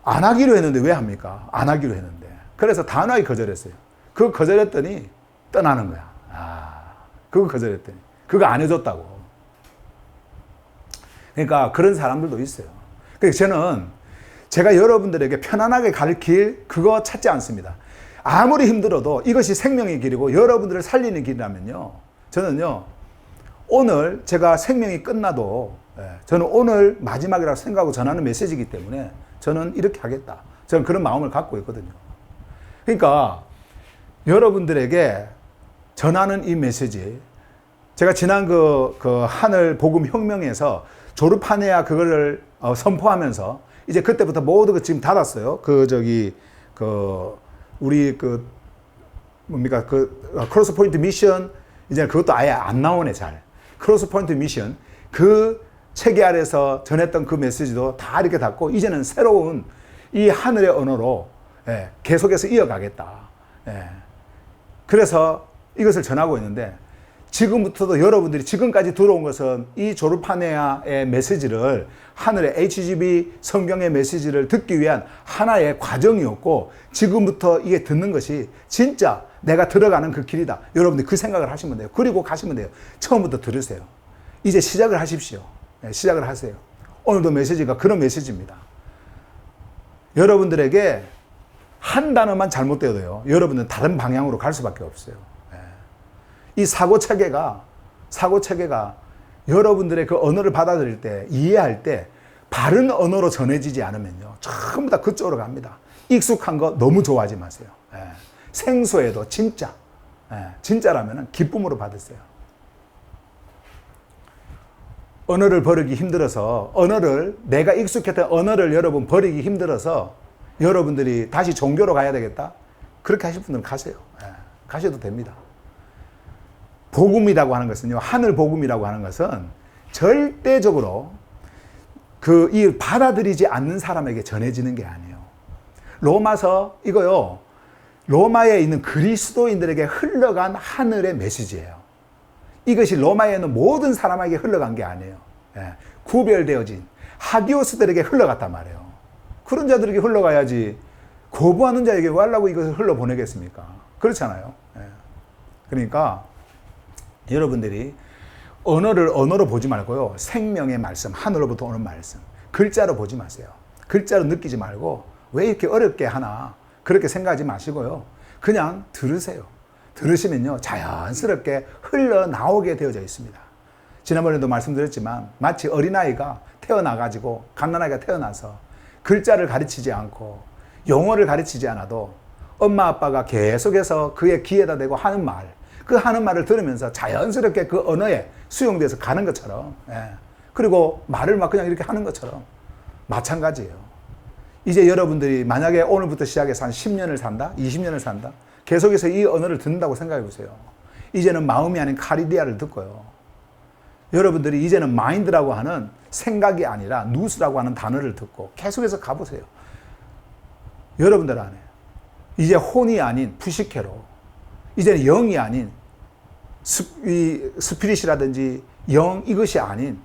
안 하기로 했는데 왜 합니까? 안 하기로 했는데. 그래서 단호하게 거절했어요. 그거 거절했더니 떠나는 거야. 그거 거절했더니. 그거 안 해줬다고. 그러니까 그런 사람들도 있어요. 그래서 저는 제가 여러분들에게 편안하게 갈 길, 그거 찾지 않습니다. 아무리 힘들어도 이것이 생명의 길이고 여러분들을 살리는 길이라면요. 저는요, 오늘 제가 생명이 끝나도 저는 오늘 마지막이라고 생각하고 전하는 메시지이기 때문에 저는 이렇게 하겠다. 저는 그런 마음을 갖고 있거든요. 그러니까 여러분들에게 전하는 이 메시지, 제가 지난 그 하늘 복음 혁명에서 졸업하네야 그거를 선포하면서 이제 그때부터 모두 그 지금 닫았어요. 우리 뭡니까 크로스 포인트 미션 이제 그것도 아예 안 나오네 잘. 크로스 포인트 미션 그 체계 아래서 전했던 그 메시지도 다 이렇게 닫고 이제는 새로운 이 하늘의 언어로 계속해서 이어가겠다. 그래서 이것을 전하고 있는데 지금부터도 여러분들이 지금까지 들어온 것은 이 조르파네아의 메시지를 하늘의 HGB 성경의 메시지를 듣기 위한 하나의 과정이었고 지금부터 이게 듣는 것이 진짜 내가 들어가는 그 길이다. 여러분들 그 생각을 하시면 돼요. 그리고 가시면 돼요. 처음부터 들으세요. 이제 시작을 하십시오. 시작을 하세요. 오늘도 메시지가 그런 메시지입니다. 여러분들에게 한 단어만 잘못되어도요. 여러분은 다른 방향으로 갈 수밖에 없어요. 이 사고 체계가 여러분들의 그 언어를 받아들일 때, 이해할 때 바른 언어로 전해지지 않으면요. 전부 다 그쪽으로 갑니다. 익숙한 거 너무 좋아하지 마세요. 생소해도 진짜라면 기쁨으로 받으세요. 언어를 버리기 힘들어서 내가 익숙했던 언어를 여러분 버리기 힘들어서 여러분들이 다시 종교로 가야 되겠다? 그렇게 하실 분들은 가세요. 가셔도 됩니다. 복음이라고 하는 것은요, 하늘 복음이라고 하는 것은 절대적으로 이 받아들이지 않는 사람에게 전해지는 게 아니에요. 로마서 이거요, 로마에 있는 그리스도인들에게 흘러간 하늘의 메시지예요. 이것이 로마에 있는 모든 사람에게 흘러간 게 아니에요. 구별되어진 하기오스들에게 흘러갔단 말이에요. 그런 자들에게 흘러가야지 거부하는 자에게 왜 하려고 이것을 흘러보내겠습니까? 그렇잖아요. 그러니까 여러분들이 언어를 언어로 보지 말고요. 생명의 말씀, 하늘로부터 오는 말씀. 글자로 보지 마세요. 글자로 느끼지 말고 왜 이렇게 어렵게 하나 그렇게 생각하지 마시고요. 그냥 들으세요. 들으시면요. 자연스럽게 흘러나오게 되어져 있습니다. 지난번에도 말씀드렸지만 마치 어린아이가 태어나가지고 갓난아이가 태어나서 글자를 가르치지 않고 영어를 가르치지 않아도 엄마 아빠가 계속해서 그의 귀에다 대고 하는 말, 그 하는 말을 들으면서 자연스럽게 그 언어에 수용돼서 가는 것처럼, 그리고 말을 막 그냥 이렇게 하는 것처럼 마찬가지예요. 이제 여러분들이 만약에 오늘부터 시작해서 한 10년을 산다, 20년을 산다, 계속해서 이 언어를 듣는다고 생각해 보세요. 이제는 마음이 아닌 카리디아를 듣고요. 여러분들이 이제는 마인드라고 하는 생각이 아니라 누스라고 하는 단어를 듣고 계속해서 가보세요. 여러분들 안에 이제 혼이 아닌 푸시케로, 이제는 영이 아닌 스피릿이라든지 영, 이것이 아닌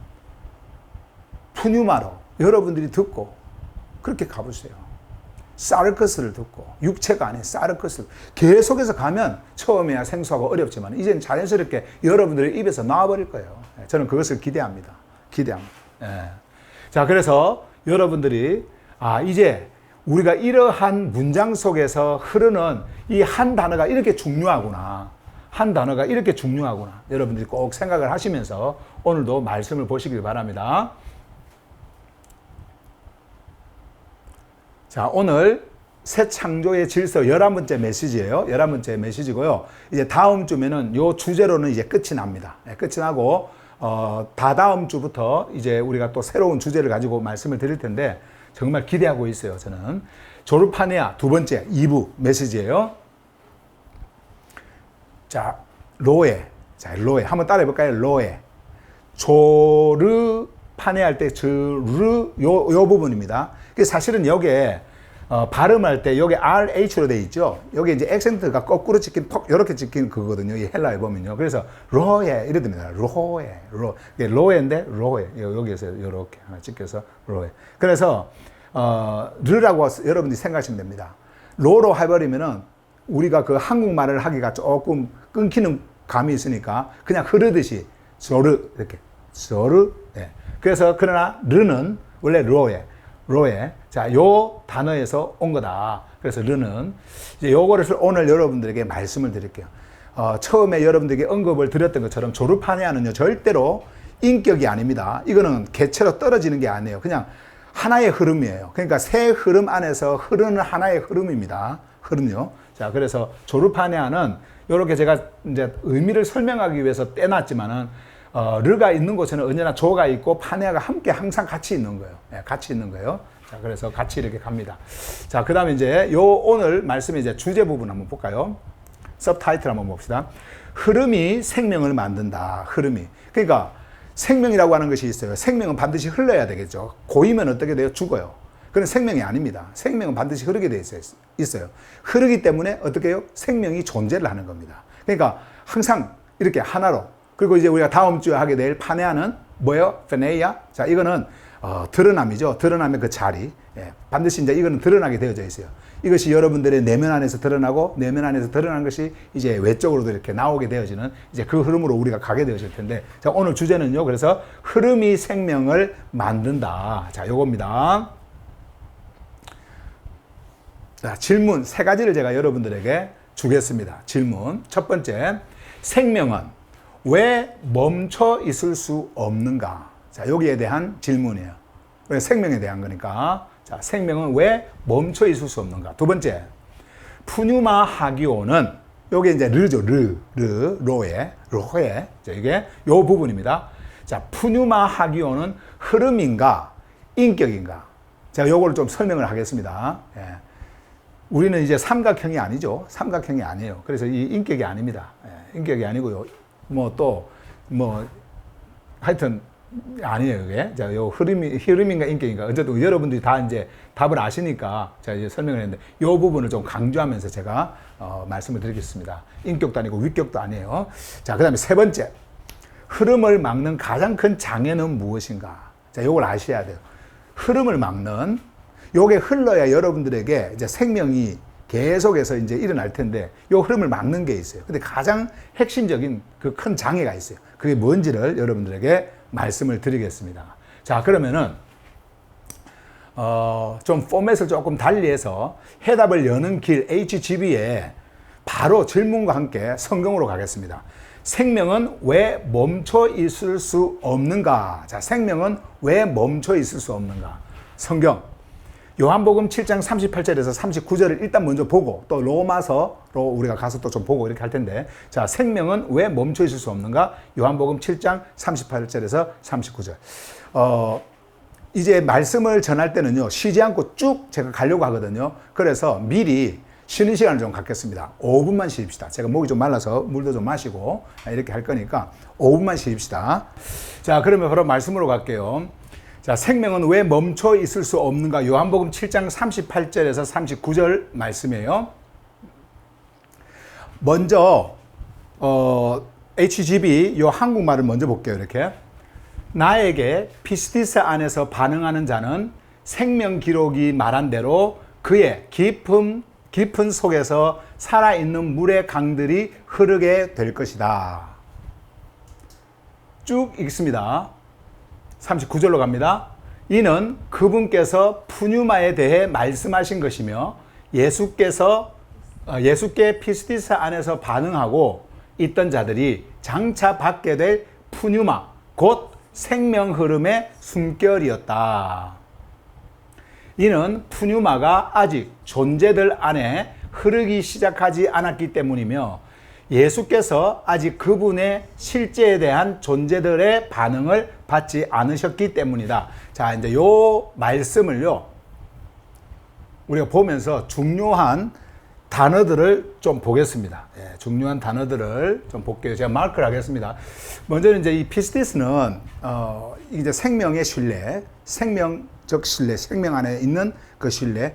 푸뉴마로 여러분들이 듣고 그렇게 가보세요. 사르커스를 듣고, 육체가 아닌 사르커스 계속해서 가면 처음에야 생소하고 어렵지만 이제는 자연스럽게 여러분들의 입에서 나와버릴 거예요. 저는 그것을 기대합니다. 자, 그래서 여러분들이 이제 우리가 이러한 문장 속에서 흐르는 이 한 단어가 이렇게 중요하구나. 한 단어가 이렇게 중요하구나. 여러분들이 꼭 생각을 하시면서 오늘도 말씀을 보시길 바랍니다. 자, 오늘 새 창조의 질서 11번째 메시지예요. 11번째 메시지고요. 이제 다음 주면은 요 주제로는 이제 끝이 납니다. 끝이 나고 다다음 주부터 이제 우리가 또 새로운 주제를 가지고 말씀을 드릴 텐데 정말 기대하고 있어요. 저는 조르파네아 두 번째 2부 메시지예요. 자, 로에. 자, 로에. 한번 따라해 볼까요? 로에. 조르파네아 할 때 요 부분입니다. 사실은 여기에 발음할 때 여기 RH로 되어 있죠. 여기 이제 액센트가 거꾸로 찍힌 이렇게 찍힌 그거거든요. 이 헬라에 보면요. 그래서 로에 이래 됩니다. 로에인데 로에 여기에서 이렇게 하나 찍혀서 로에. 그래서 르라고 여러분들이 생각하시면 됩니다. 로로 해버리면은 우리가 그 한국말을 하기가 조금 끊기는 감이 있으니까 그냥 흐르듯이 조르 이렇게 조르. 네. 그래서 그러나 르는 원래 로에 자, 요 단어에서 온 거다. 그래서 르는 이제 요거를 오늘 여러분들에게 말씀을 드릴게요. 처음에 여러분들에게 언급을 드렸던 것처럼 조르파네아는요 절대로 인격이 아닙니다. 이거는 개체로 떨어지는 게 아니에요. 그냥 하나의 흐름이에요. 그러니까 새 흐름 안에서 흐르는 하나의 흐름입니다. 흐름요. 자, 그래서 조르파네아는 이렇게 제가 이제 의미를 설명하기 위해서 떼놨지만은 르가 있는 곳에는 언제나 조가 있고 파네아가 함께 항상 같이 있는 거예요. 네, 같이 있는 거예요. 자, 그래서 같이 이렇게 갑니다. 자, 그 다음에 이제 요 오늘 말씀의 이제 주제 부분 한번 볼까요? 서브타이틀 한번 봅시다. 흐름이 생명을 만든다. 흐름이. 그러니까 생명이라고 하는 것이 있어요. 생명은 반드시 흘러야 되겠죠. 고이면 어떻게 돼요? 죽어요. 그건 생명이 아닙니다. 생명은 반드시 흐르게 돼 있어요. 흐르기 때문에 어떻게 해요? 생명이 존재를 하는 겁니다. 그러니까 항상 이렇게 하나로. 그리고 이제 우리가 다음 주에 하게 될 파네아는 뭐예요? 페네이아. 자, 이거는 드러남이죠. 드러남의 그 자리. 예, 반드시 이제 이거는 드러나게 되어져 있어요. 이것이 여러분들의 내면 안에서 드러나고 내면 안에서 드러난 것이 이제 외적으로도 이렇게 나오게 되어지는 이제 그 흐름으로 우리가 가게 되어질 텐데, 자, 오늘 주제는요. 그래서 흐름이 생명을 만든다. 자, 요겁니다. 자, 질문 세 가지를 제가 여러분들에게 주겠습니다. 질문. 첫 번째, 생명은 왜 멈춰 있을 수 없는가? 자, 여기에 대한 질문이에요. 생명에 대한 거니까. 자, 생명은 왜 멈춰 있을 수 없는가? 두 번째, 푸뉴마 하기오는, 요게 이제 르죠. 로에. 자, 이게 요 부분입니다. 자, 푸뉴마 하기오는 흐름인가? 인격인가? 제가 요거를 좀 설명을 하겠습니다. 예. 우리는 이제 삼각형이 아니죠. 삼각형이 아니에요. 그래서 이 인격이 아닙니다. 예. 인격이 아니고요. 하여튼, 아니에요, 그게. 자, 요 흐름인가 인격인가. 어쨌든 여러분들이 다 이제 답을 아시니까 제가 이제 설명을 했는데, 요 부분을 좀 강조하면서 제가, 말씀을 드리겠습니다. 인격도 아니고 위격도 아니에요. 자, 그 다음에 세 번째. 흐름을 막는 가장 큰 장애는 무엇인가? 자, 요걸 아셔야 돼요. 흐름을 막는, 요게 흘러야 여러분들에게 이제 생명이 계속해서 이제 일어날 텐데, 요 흐름을 막는 게 있어요. 근데 가장 핵심적인 그 큰 장애가 있어요. 그게 뭔지를 여러분들에게 말씀을 드리겠습니다. 자, 그러면은, 좀 포맷을 조금 달리해서 해답을 여는 길 HGB에 바로 질문과 함께 성경으로 가겠습니다. 생명은 왜 멈춰 있을 수 없는가? 자, 생명은 왜 멈춰 있을 수 없는가? 성경. 요한복음 7장 38절에서 39절을 일단 먼저 보고 또 로마서로 우리가 가서 또 좀 보고 이렇게 할 텐데, 자, 생명은 왜 멈춰 있을 수 없는가? 요한복음 7장 38절에서 39절. 이제 말씀을 전할 때는요, 쉬지 않고 쭉 제가 가려고 하거든요. 그래서 미리 쉬는 시간을 좀 갖겠습니다. 5분만 쉬십시다. 제가 목이 좀 말라서 물도 좀 마시고 이렇게 할 거니까 5분만 쉬십시다. 자, 그러면 바로 말씀으로 갈게요. 자, 생명은 왜 멈춰 있을 수 없는가? 요한복음 7장 38절에서 39절 말씀이에요. 먼저 HGB 요 한국말을 먼저 볼게요. 이렇게. 나에게 피스티스 안에서 반응하는 자는 생명 기록이 말한 대로 그의 깊은 속에서 살아있는 물의 강들이 흐르게 될 것이다. 쭉 읽습니다. 39절로 갑니다. 이는 그분께서 푸뉴마에 대해 말씀하신 것이며 예수께 피스티스 안에서 반응하고 있던 자들이 장차 받게 될 푸뉴마, 곧 생명 흐름의 숨결이었다. 이는 푸뉴마가 아직 존재들 안에 흐르기 시작하지 않았기 때문이며 예수께서 아직 그분의 실제에 대한 존재들의 반응을 받지 않으셨기 때문이다. 자, 이제 요 말씀을요, 우리가 보면서 중요한 단어들을 좀 보겠습니다. 예, 중요한 단어들을 좀 볼게요. 제가 마크를 하겠습니다. 먼저는 이제 이 피스티스는, 이제 생명의 신뢰, 생명적 신뢰, 생명 안에 있는 그 신뢰,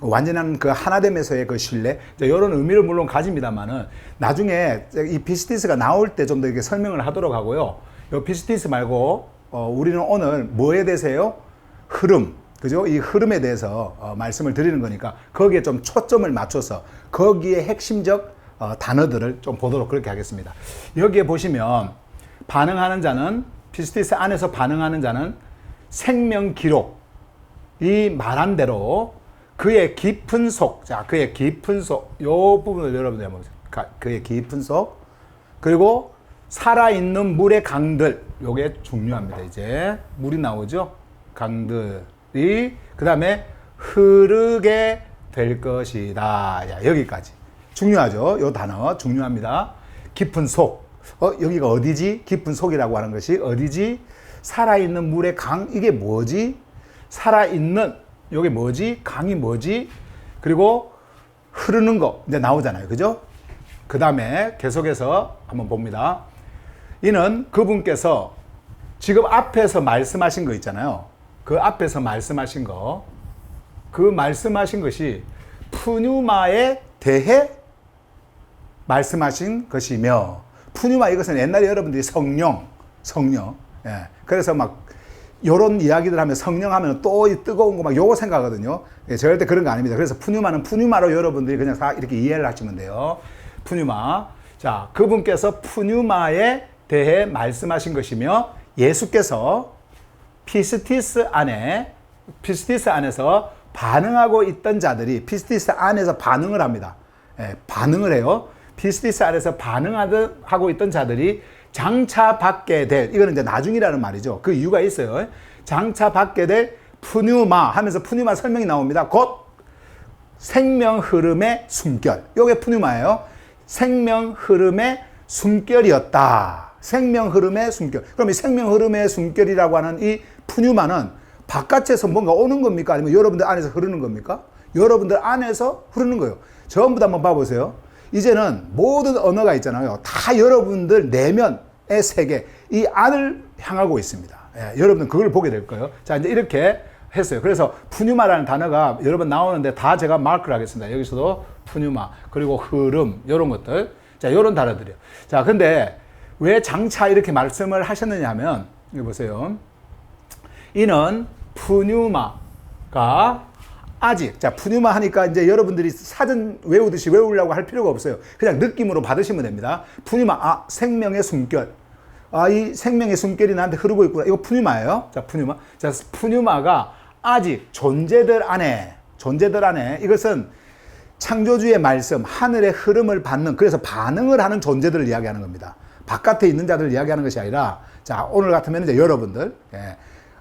완전한 그 하나됨에서의 그 신뢰, 이런 의미를 물론 가집니다만은 나중에 이 피스티스가 나올 때 좀 더 이렇게 설명을 하도록 하고요. 이 피스티스 말고 우리는 오늘 뭐에 대해서요? 흐름, 그죠? 이 흐름에 대해서 말씀을 드리는 거니까 거기에 좀 초점을 맞춰서 거기에 핵심적 단어들을 좀 보도록 그렇게 하겠습니다. 여기에 보시면 반응하는 자는 피스티스 안에서 반응하는 자는 생명 기록 이 말한 대로 그의 깊은 속, 자 그의 깊은 속, 요 부분을 여러분들 한번 보세요. 그의 깊은 속 그리고 살아있는 물의 강들, 요게 중요합니다. 이제 물이 나오죠. 강들이 그 다음에 흐르게 될 것이다. 야, 여기까지 중요하죠. 요 단어 중요합니다. 깊은 속. 여기가 어디지? 깊은 속이라고 하는 것이 어디지? 살아있는 물의 강. 이게 뭐지? 살아있는 요게 뭐지? 강이 뭐지? 그리고 흐르는 거 이제 나오잖아요. 그죠? 그 다음에 계속해서 한번 봅니다. 이는 그분께서 지금 앞에서 말씀하신 거 있잖아요. 그 앞에서 말씀하신 거, 그 말씀하신 것이 푸뉴마에 대해 말씀하신 것이며, 푸뉴마 이것은 옛날에 여러분들이 성령. 예. 그래서 막 요런 이야기들 하면 성령 하면 또 뜨거운 거 막 요거 생각하거든요. 예, 절대 그런 거 아닙니다. 그래서 푸뉴마는 푸뉴마로 여러분들이 그냥 다 이렇게 이해를 하시면 돼요. 푸뉴마. 자, 그분께서 푸뉴마에 대해 말씀하신 것이며 예수께서 피스티스 안에서 반응하고 있던 자들이 피스티스 안에서 반응을 합니다. 예, 반응을 해요. 피스티스 안에서 반응하고 있던 자들이 장차 받게 될, 이거는 이제 나중이라는 말이죠. 그 이유가 있어요. 장차 받게 될 푸뉴마 하면서 푸뉴마 설명이 나옵니다. 곧 생명 흐름의 숨결. 요게 푸뉴마예요. 생명 흐름의 숨결이었다. 생명 흐름의 숨결. 그럼 이 생명 흐름의 숨결이라고 하는 이 푸뉴마는 바깥에서 뭔가 오는 겁니까? 아니면 여러분들 안에서 흐르는 겁니까? 여러분들 안에서 흐르는 거예요. 전부 다 한번 봐보세요. 이제는 모든 언어가 있잖아요. 다 여러분들 내면의 세계, 이 안을 향하고 있습니다. 예, 여러분들 그걸 보게 될 거예요. 자, 이제 이렇게 했어요. 그래서 푸뉴마라는 단어가 여러분 나오는데 다 제가 마크를 하겠습니다. 여기서도 푸뉴마, 그리고 흐름, 이런 것들. 자, 이런 단어들이요. 자, 근데 왜 장차 이렇게 말씀을 하셨느냐 하면, 여기 보세요. 이는 푸뉴마가 아직, 자, 푸뉴마 하니까 이제 여러분들이 사전 외우듯이 외우려고 할 필요가 없어요. 그냥 느낌으로 받으시면 됩니다. 푸뉴마, 생명의 숨결. 이 생명의 숨결이 나한테 흐르고 있구나. 이거 푸뉴마예요. 자, 푸뉴마. 자, 푸뉴마가 아직 존재들 안에, 이것은 창조주의 말씀, 하늘의 흐름을 받는, 그래서 반응을 하는 존재들을 이야기하는 겁니다. 바깥에 있는 자들을 이야기하는 것이 아니라, 자, 오늘 같으면 이제 여러분들, 예,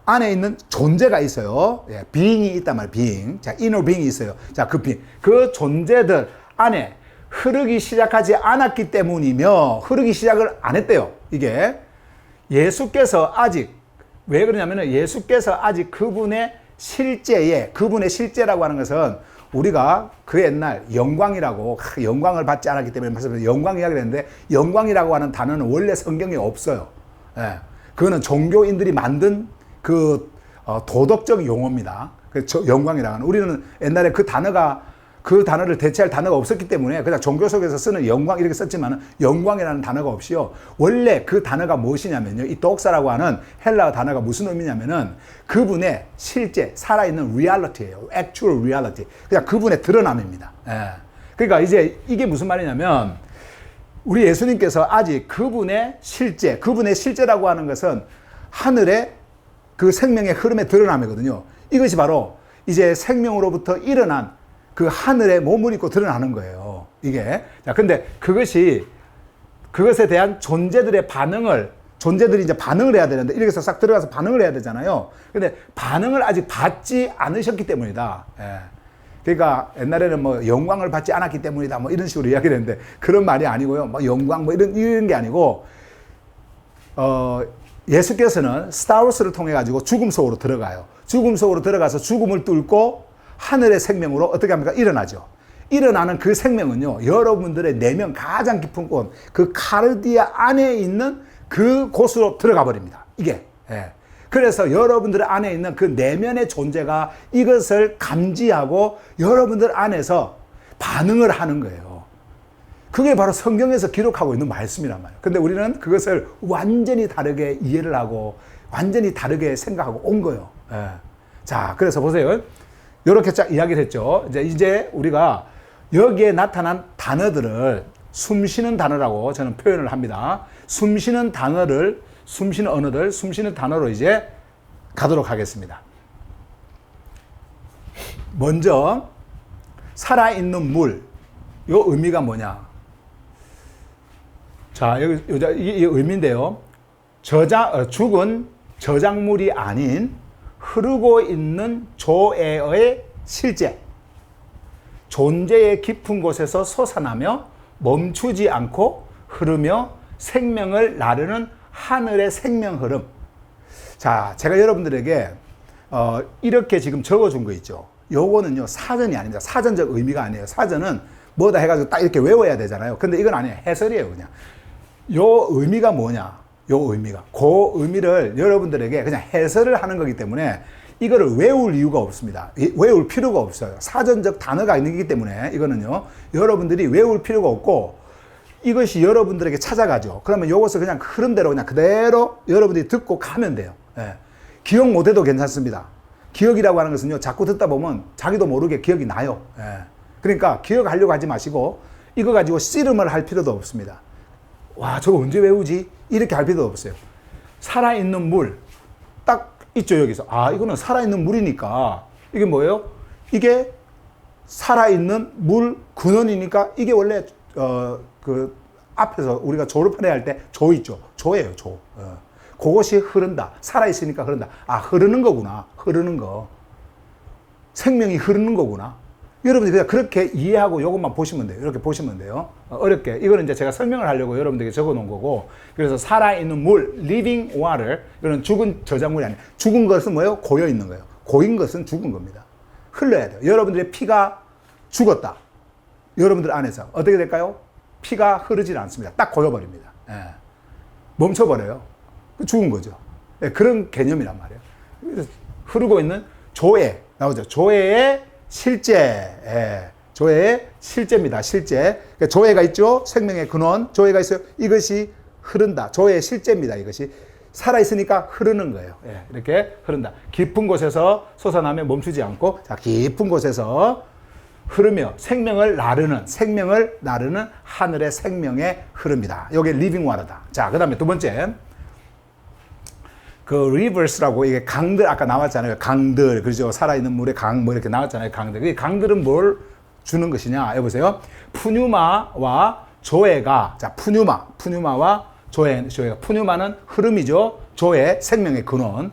안에 있는 존재가 있어요. 예, being이 있단 말이에요. being. 자, inner being이 있어요. 자, 그 being. 그 존재들 안에 흐르기 시작하지 않았기 때문이며, 흐르기 시작을 안 했대요. 이게. 예수께서 아직, 왜 그러냐면은 예수께서 아직 그분의 실제라고 하는 것은 우리가 그 옛날 영광이라고, 영광을 받지 않았기 때문에 영광 이야기를 했는데, 영광이라고 하는 단어는 원래 성경에 없어요. 예. 그거는 종교인들이 만든 그 도덕적 용어입니다. 그 영광이라고 하는. 우리는 옛날에 그 단어를 대체할 단어가 없었기 때문에 그냥 종교 속에서 쓰는 영광 이렇게 썼지만 영광이라는 단어가 없이요. 원래 그 단어가 무엇이냐면요. 이 독사라고 하는 헬라어 단어가 무슨 의미냐면은 그분의 실제 살아있는 리얼리티예요. actual reality. 그냥 그분의 드러남입니다. 예. 그러니까 이제 이게 무슨 말이냐면 우리 예수님께서 아직 그분의 실제라고 하는 것은 하늘의 그 생명의 흐름의 드러남이거든요. 이것이 바로 이제 생명으로부터 일어난 그 하늘의 몸을 입고 드러나는 거예요. 이게. 자, 근데 그것에 대한 존재들이 이제 반응을 해야 되는데, 이렇게 해서 싹 들어가서 반응을 해야 되잖아요. 근데 반응을 아직 받지 않으셨기 때문이다. 예. 그러니까 옛날에는 뭐 영광을 받지 않았기 때문이다. 뭐 이런 식으로 이야기를 했는데, 그런 말이 아니고요. 뭐 영광 뭐 이런 게 아니고, 예수께서는 스타워스를 통해 가지고 죽음 속으로 들어가요. 죽음 속으로 들어가서 죽음을 뚫고 하늘의 생명으로 어떻게 합니까? 일어나죠. 일어나는 그 생명은요, 여러분들의 내면 가장 깊은 곳, 그 카르디아 안에 있는 그 곳으로 들어가 버립니다. 이게. 예. 그래서 여러분들 안에 있는 그 내면의 존재가 이것을 감지하고 여러분들 안에서 반응을 하는 거예요. 그게 바로 성경에서 기록하고 있는 말씀이란 말이에요. 근데 우리는 그것을 완전히 다르게 이해를 하고 완전히 다르게 생각하고 온 거예요. 예. 자, 그래서 보세요. 이렇게 쫙 이야기를 했죠. 이제 우리가 여기에 나타난 단어들을 숨쉬는 단어라고 저는 표현을 합니다. 숨쉬는 단어를, 숨쉬는 언어들, 숨쉬는 단어로 이제 가도록 하겠습니다. 먼저, 살아있는 물. 요 의미가 뭐냐? 자, 여기, 이 의미인데요. 죽은 저작물이 아닌 흐르고 있는 조애의 실제. 존재의 깊은 곳에서 솟아나며 멈추지 않고 흐르며 생명을 나르는 하늘의 생명 흐름. 자, 제가 여러분들에게 이렇게 지금 적어준 거 있죠. 요거는요, 사전이 아닙니다. 사전적 의미가 아니에요. 사전은 뭐다 해가지고 딱 이렇게 외워야 되잖아요. 근데 이건 아니에요. 해설이에요, 그냥. 요 의미가 뭐냐? 요 의미가. 그 의미를 여러분들에게 그냥 해설을 하는 거기 때문에 이거를 외울 이유가 없습니다. 외울 필요가 없어요. 사전적 단어가 있는 거기 때문에 이거는요, 여러분들이 외울 필요가 없고 이것이 여러분들에게 찾아가죠. 그러면 이것을 그냥 흐름대로 그냥 그대로 여러분들이 듣고 가면 돼요. 예. 기억 못해도 괜찮습니다. 기억이라고 하는 것은요, 자꾸 듣다 보면 자기도 모르게 기억이 나요. 예. 그러니까 기억하려고 하지 마시고 이거 가지고 씨름을 할 필요도 없습니다. 와, 저거 언제 외우지? 이렇게 할 필요도 없어요. 살아있는 물. 딱 있죠, 여기서. 아, 이거는 살아있는 물이니까. 이게 뭐예요? 이게 살아있는 물 근원이니까 이게 원래, 그 앞에서 우리가 조를 판매할 때 조 있죠. 조예요, 조. 그것이 흐른다. 살아있으니까 흐른다. 아, 흐르는 거구나. 흐르는 거. 생명이 흐르는 거구나. 여러분들이 그냥 그렇게 이해하고 이것만 보시면 돼요. 이렇게 보시면 돼요. 어렵게. 이거는 이제 제가 설명을 하려고 여러분들에게 적어 놓은 거고. 그래서 살아있는 물, living water. 이거는 죽은 저작물이 아니에요. 죽은 것은 뭐예요? 고여 있는 거예요. 고인 것은 죽은 겁니다. 흘러야 돼요. 여러분들의 피가 죽었다. 여러분들 안에서. 어떻게 될까요? 피가 흐르질 않습니다. 딱 고여버립니다. 예. 멈춰버려요. 죽은 거죠. 예, 그런 개념이란 말이에요. 그래서 흐르고 있는 조회. 나오죠. 조회의 실제, 예. 조회의 실제입니다. 실제. 그러니까 조회가 있죠. 생명의 근원. 조회가 있어요. 이것이 흐른다. 조회의 실제입니다. 이것이 살아있으니까 흐르는 거예요. 예. 이렇게 흐른다. 깊은 곳에서 솟아나며 멈추지 않고, 자, 깊은 곳에서 흐르며 생명을 나르는 하늘의 생명의 흐름이다. 이게 리빙 와터다. 자, 그 다음에 두 번째. 그 리버스라고 이게 강들 아까 나왔잖아요. 강들 그죠? 살아있는 물의 강 뭐 이렇게 나왔잖아요. 강들. 이 강들은 뭘 주는 것이냐? 여보세요. 푸뉴마와 조회가 자 푸뉴마와 조회가 푸뉴마는 흐름이죠. 조회 생명의 근원.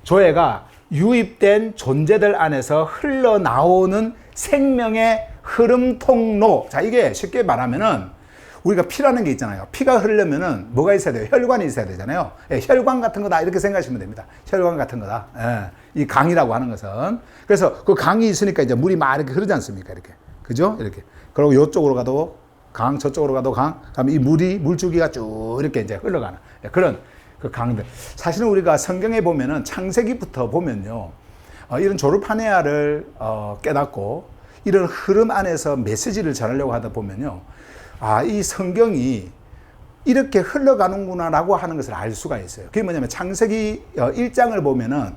조회가 유입된 존재들 안에서 흘러나오는 생명의 흐름 통로. 자, 이게 쉽게 말하면은 우리가 피라는 게 있잖아요. 피가 흐르려면은 뭐가 있어야 돼요? 혈관이 있어야 되잖아요. 예, 혈관 같은 거다. 이렇게 생각하시면 됩니다. 혈관 같은 거다. 예, 이 강이라고 하는 것은. 그래서 그 강이 있으니까 이제 물이 막 이렇게 흐르지 않습니까? 이렇게. 그죠? 이렇게. 그리고 이쪽으로 가도 강, 저쪽으로 가도 강. 그러면 이 물줄기가 쭉 이렇게 이제 흘러가는 예, 그런 그 강들. 사실은 우리가 성경에 보면은 창세기부터 보면요. 이런 조르파네아를 깨닫고 이런 흐름 안에서 메시지를 전하려고 하다 보면요. 아, 이 성경이 이렇게 흘러가는구나라고 하는 것을 알 수가 있어요. 그게 뭐냐면 창세기 1장을 보면은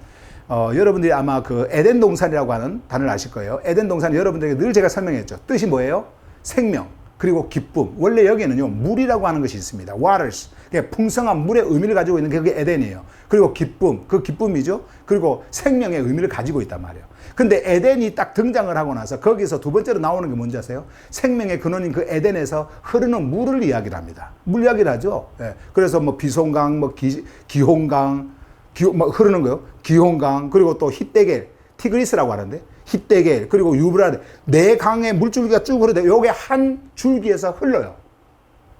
여러분들이 아마 그 에덴 동산이라고 하는 단어를 아실 거예요. 에덴 동산 여러분들에게 늘 제가 설명했죠. 뜻이 뭐예요? 생명 그리고 기쁨. 원래 여기에는요 물이라고 하는 것이 있습니다. waters. 풍성한 물의 의미를 가지고 있는 게 그게 에덴이에요. 그리고 기쁨, 그 기쁨이죠. 그리고 생명의 의미를 가지고 있단 말이에요. 근데 에덴이 딱 등장을 하고 나서 거기서 두 번째로 나오는 게 뭔지 아세요? 생명의 근원인 그 에덴에서 흐르는 물을 이야기를 합니다. 물 이야기를 하죠. 예. 그래서 뭐 비송강, 뭐 기홍강, 뭐 흐르는 거요. 기홍강, 그리고 또 히데겔, 티그리스라고 하는데 히데겔, 그리고 유브라데 네 강의 물줄기가 쭉 흐르는데 요게 한 줄기에서 흘러요.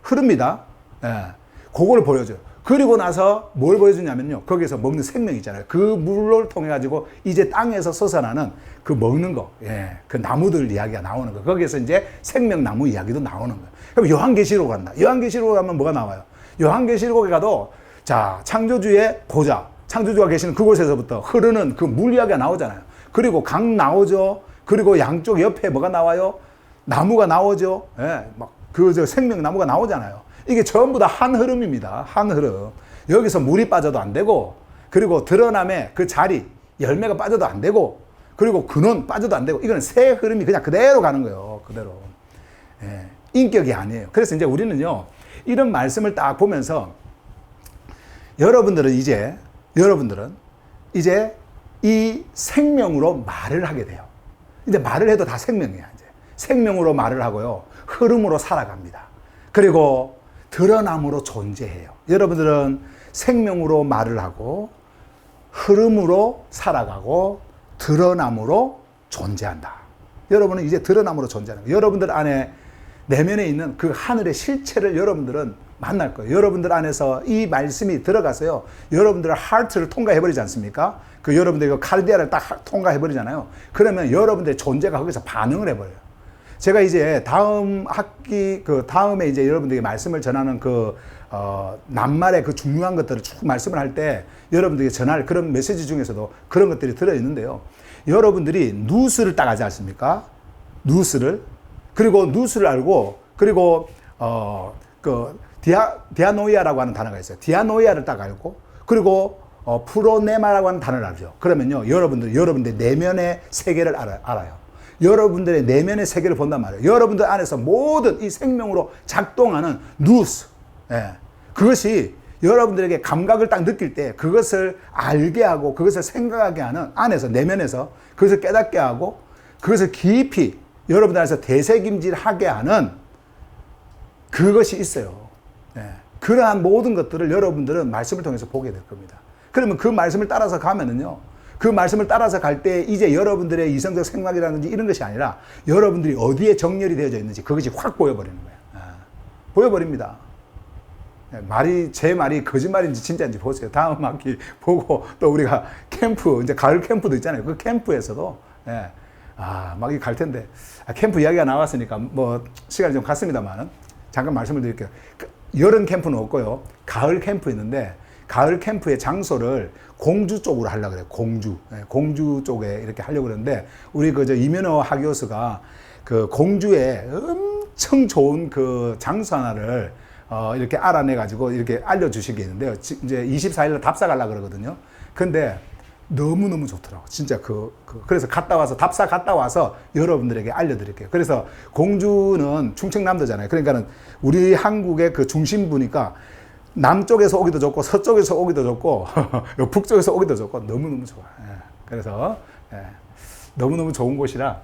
흐릅니다. 예. 그걸 보여줘요. 그리고 나서 뭘 보여주냐면요. 거기서 먹는 생명 있잖아요. 그 물을 통해 가지고 이제 땅에서 솟아나는 그 먹는 거, 예, 그 나무들 이야기가 나오는 거. 거기에서 이제 생명나무 이야기도 나오는 거예요. 그럼 요한계시록 간다. 요한계시록 가면 뭐가 나와요? 요한계시록에 가도 자 창조주의 보좌, 창조주가 계시는 그곳에서부터 흐르는 그 물 이야기가 나오잖아요. 그리고 강 나오죠. 그리고 양쪽 옆에 뭐가 나와요? 나무가 나오죠. 예, 막 그 저 생명나무가 나오잖아요. 이게 전부 다 한 흐름입니다. 한 흐름. 여기서 물이 빠져도 안 되고, 그리고 드러남의 그 자리, 열매가 빠져도 안 되고, 그리고 근원 빠져도 안 되고, 이거는 새 흐름이 그냥 그대로 가는 거예요. 그대로. 예, 인격이 아니에요. 그래서 이제 우리는요, 이런 말씀을 딱 보면서 여러분들은 이제 이 생명으로 말을 하게 돼요. 이제 말을 해도 다 생명이야. 이제 생명으로 말을 하고요, 흐름으로 살아갑니다. 그리고 드러남으로 존재해요. 여러분들은 생명으로 말을 하고 흐름으로 살아가고 드러남으로 존재한다. 여러분은 이제 드러남으로 존재하는 거예요. 여러분들 안에 내면에 있는 그 하늘의 실체를 여러분들은 만날 거예요. 여러분들 안에서 이 말씀이 들어가서요, 여러분들의 하트를 통과해버리지 않습니까? 그 여러분들의 그 카르디아를 딱 통과해버리잖아요. 그러면 여러분들의 존재가 거기서 반응을 해버려요. 제가 이제 다음 학기, 그 다음에 이제 여러분들에게 말씀을 전하는 낱말의 그 중요한 것들을 쭉 말씀을 할 때 여러분들에게 전할 그런 메시지 중에서도 그런 것들이 들어있는데요. 여러분들이 누스를 딱 하지 않습니까? 누스를. 그리고 누스를 알고, 그리고, 디아노이아라고 하는 단어가 있어요. 디아노이아를 딱 알고, 그리고, 프로네마라고 하는 단어를 알죠. 그러면요, 여러분들 내면의 세계를 알아요. 여러분들의 내면의 세계를 본단 말이에요. 여러분들 안에서 모든 이 생명으로 작동하는 누스. 예. 그것이 여러분들에게 감각을 딱 느낄 때 그것을 알게 하고 그것을 생각하게 하는 안에서, 내면에서 그것을 깨닫게 하고 그것을 깊이 여러분들 안에서 되새김질하게 하는 그것이 있어요. 예. 그러한 모든 것들을 여러분들은 말씀을 통해서 보게 될 겁니다. 그러면 그 말씀을 따라서 가면은요, 그 말씀을 따라서 갈 때 이제 여러분들의 이성적 생각이라든지 이런 것이 아니라 여러분들이 어디에 정렬이 되어져 있는지 그것이 확 보여버리는 거예요. 보여버립니다. 제 말이 거짓말인지 진짜인지 보세요. 다음 학기 보고 또 우리가 캠프, 이제 가을 캠프도 있잖아요. 그 캠프에서도, 막 갈 텐데, 캠프 이야기가 나왔으니까 뭐 시간이 좀 갔습니다만 잠깐 말씀을 드릴게요. 여름 캠프는 없고요. 가을 캠프 있는데, 가을 캠프의 장소를 공주 쪽으로 하려고 그래요. 공주 쪽에 이렇게 하려고 그러는데, 우리 이면호 하기호스가 그 공주에 엄청 좋은 그 장소 하나를 이렇게 알아내가지고 이렇게 알려주시게 있는데요. 이제 24일날 답사 가려고 그러거든요. 근데 너무너무 좋더라고. 진짜 그래서 답사 갔다 와서 여러분들에게 알려드릴게요. 그래서 공주는 충청남도잖아요. 그러니까는 우리 한국의 그 중심부니까 남쪽에서 오기도 좋고, 서쪽에서 오기도 좋고, 북쪽에서 오기도 좋고, 너무너무 좋아. 그래서, 너무너무 좋은 곳이라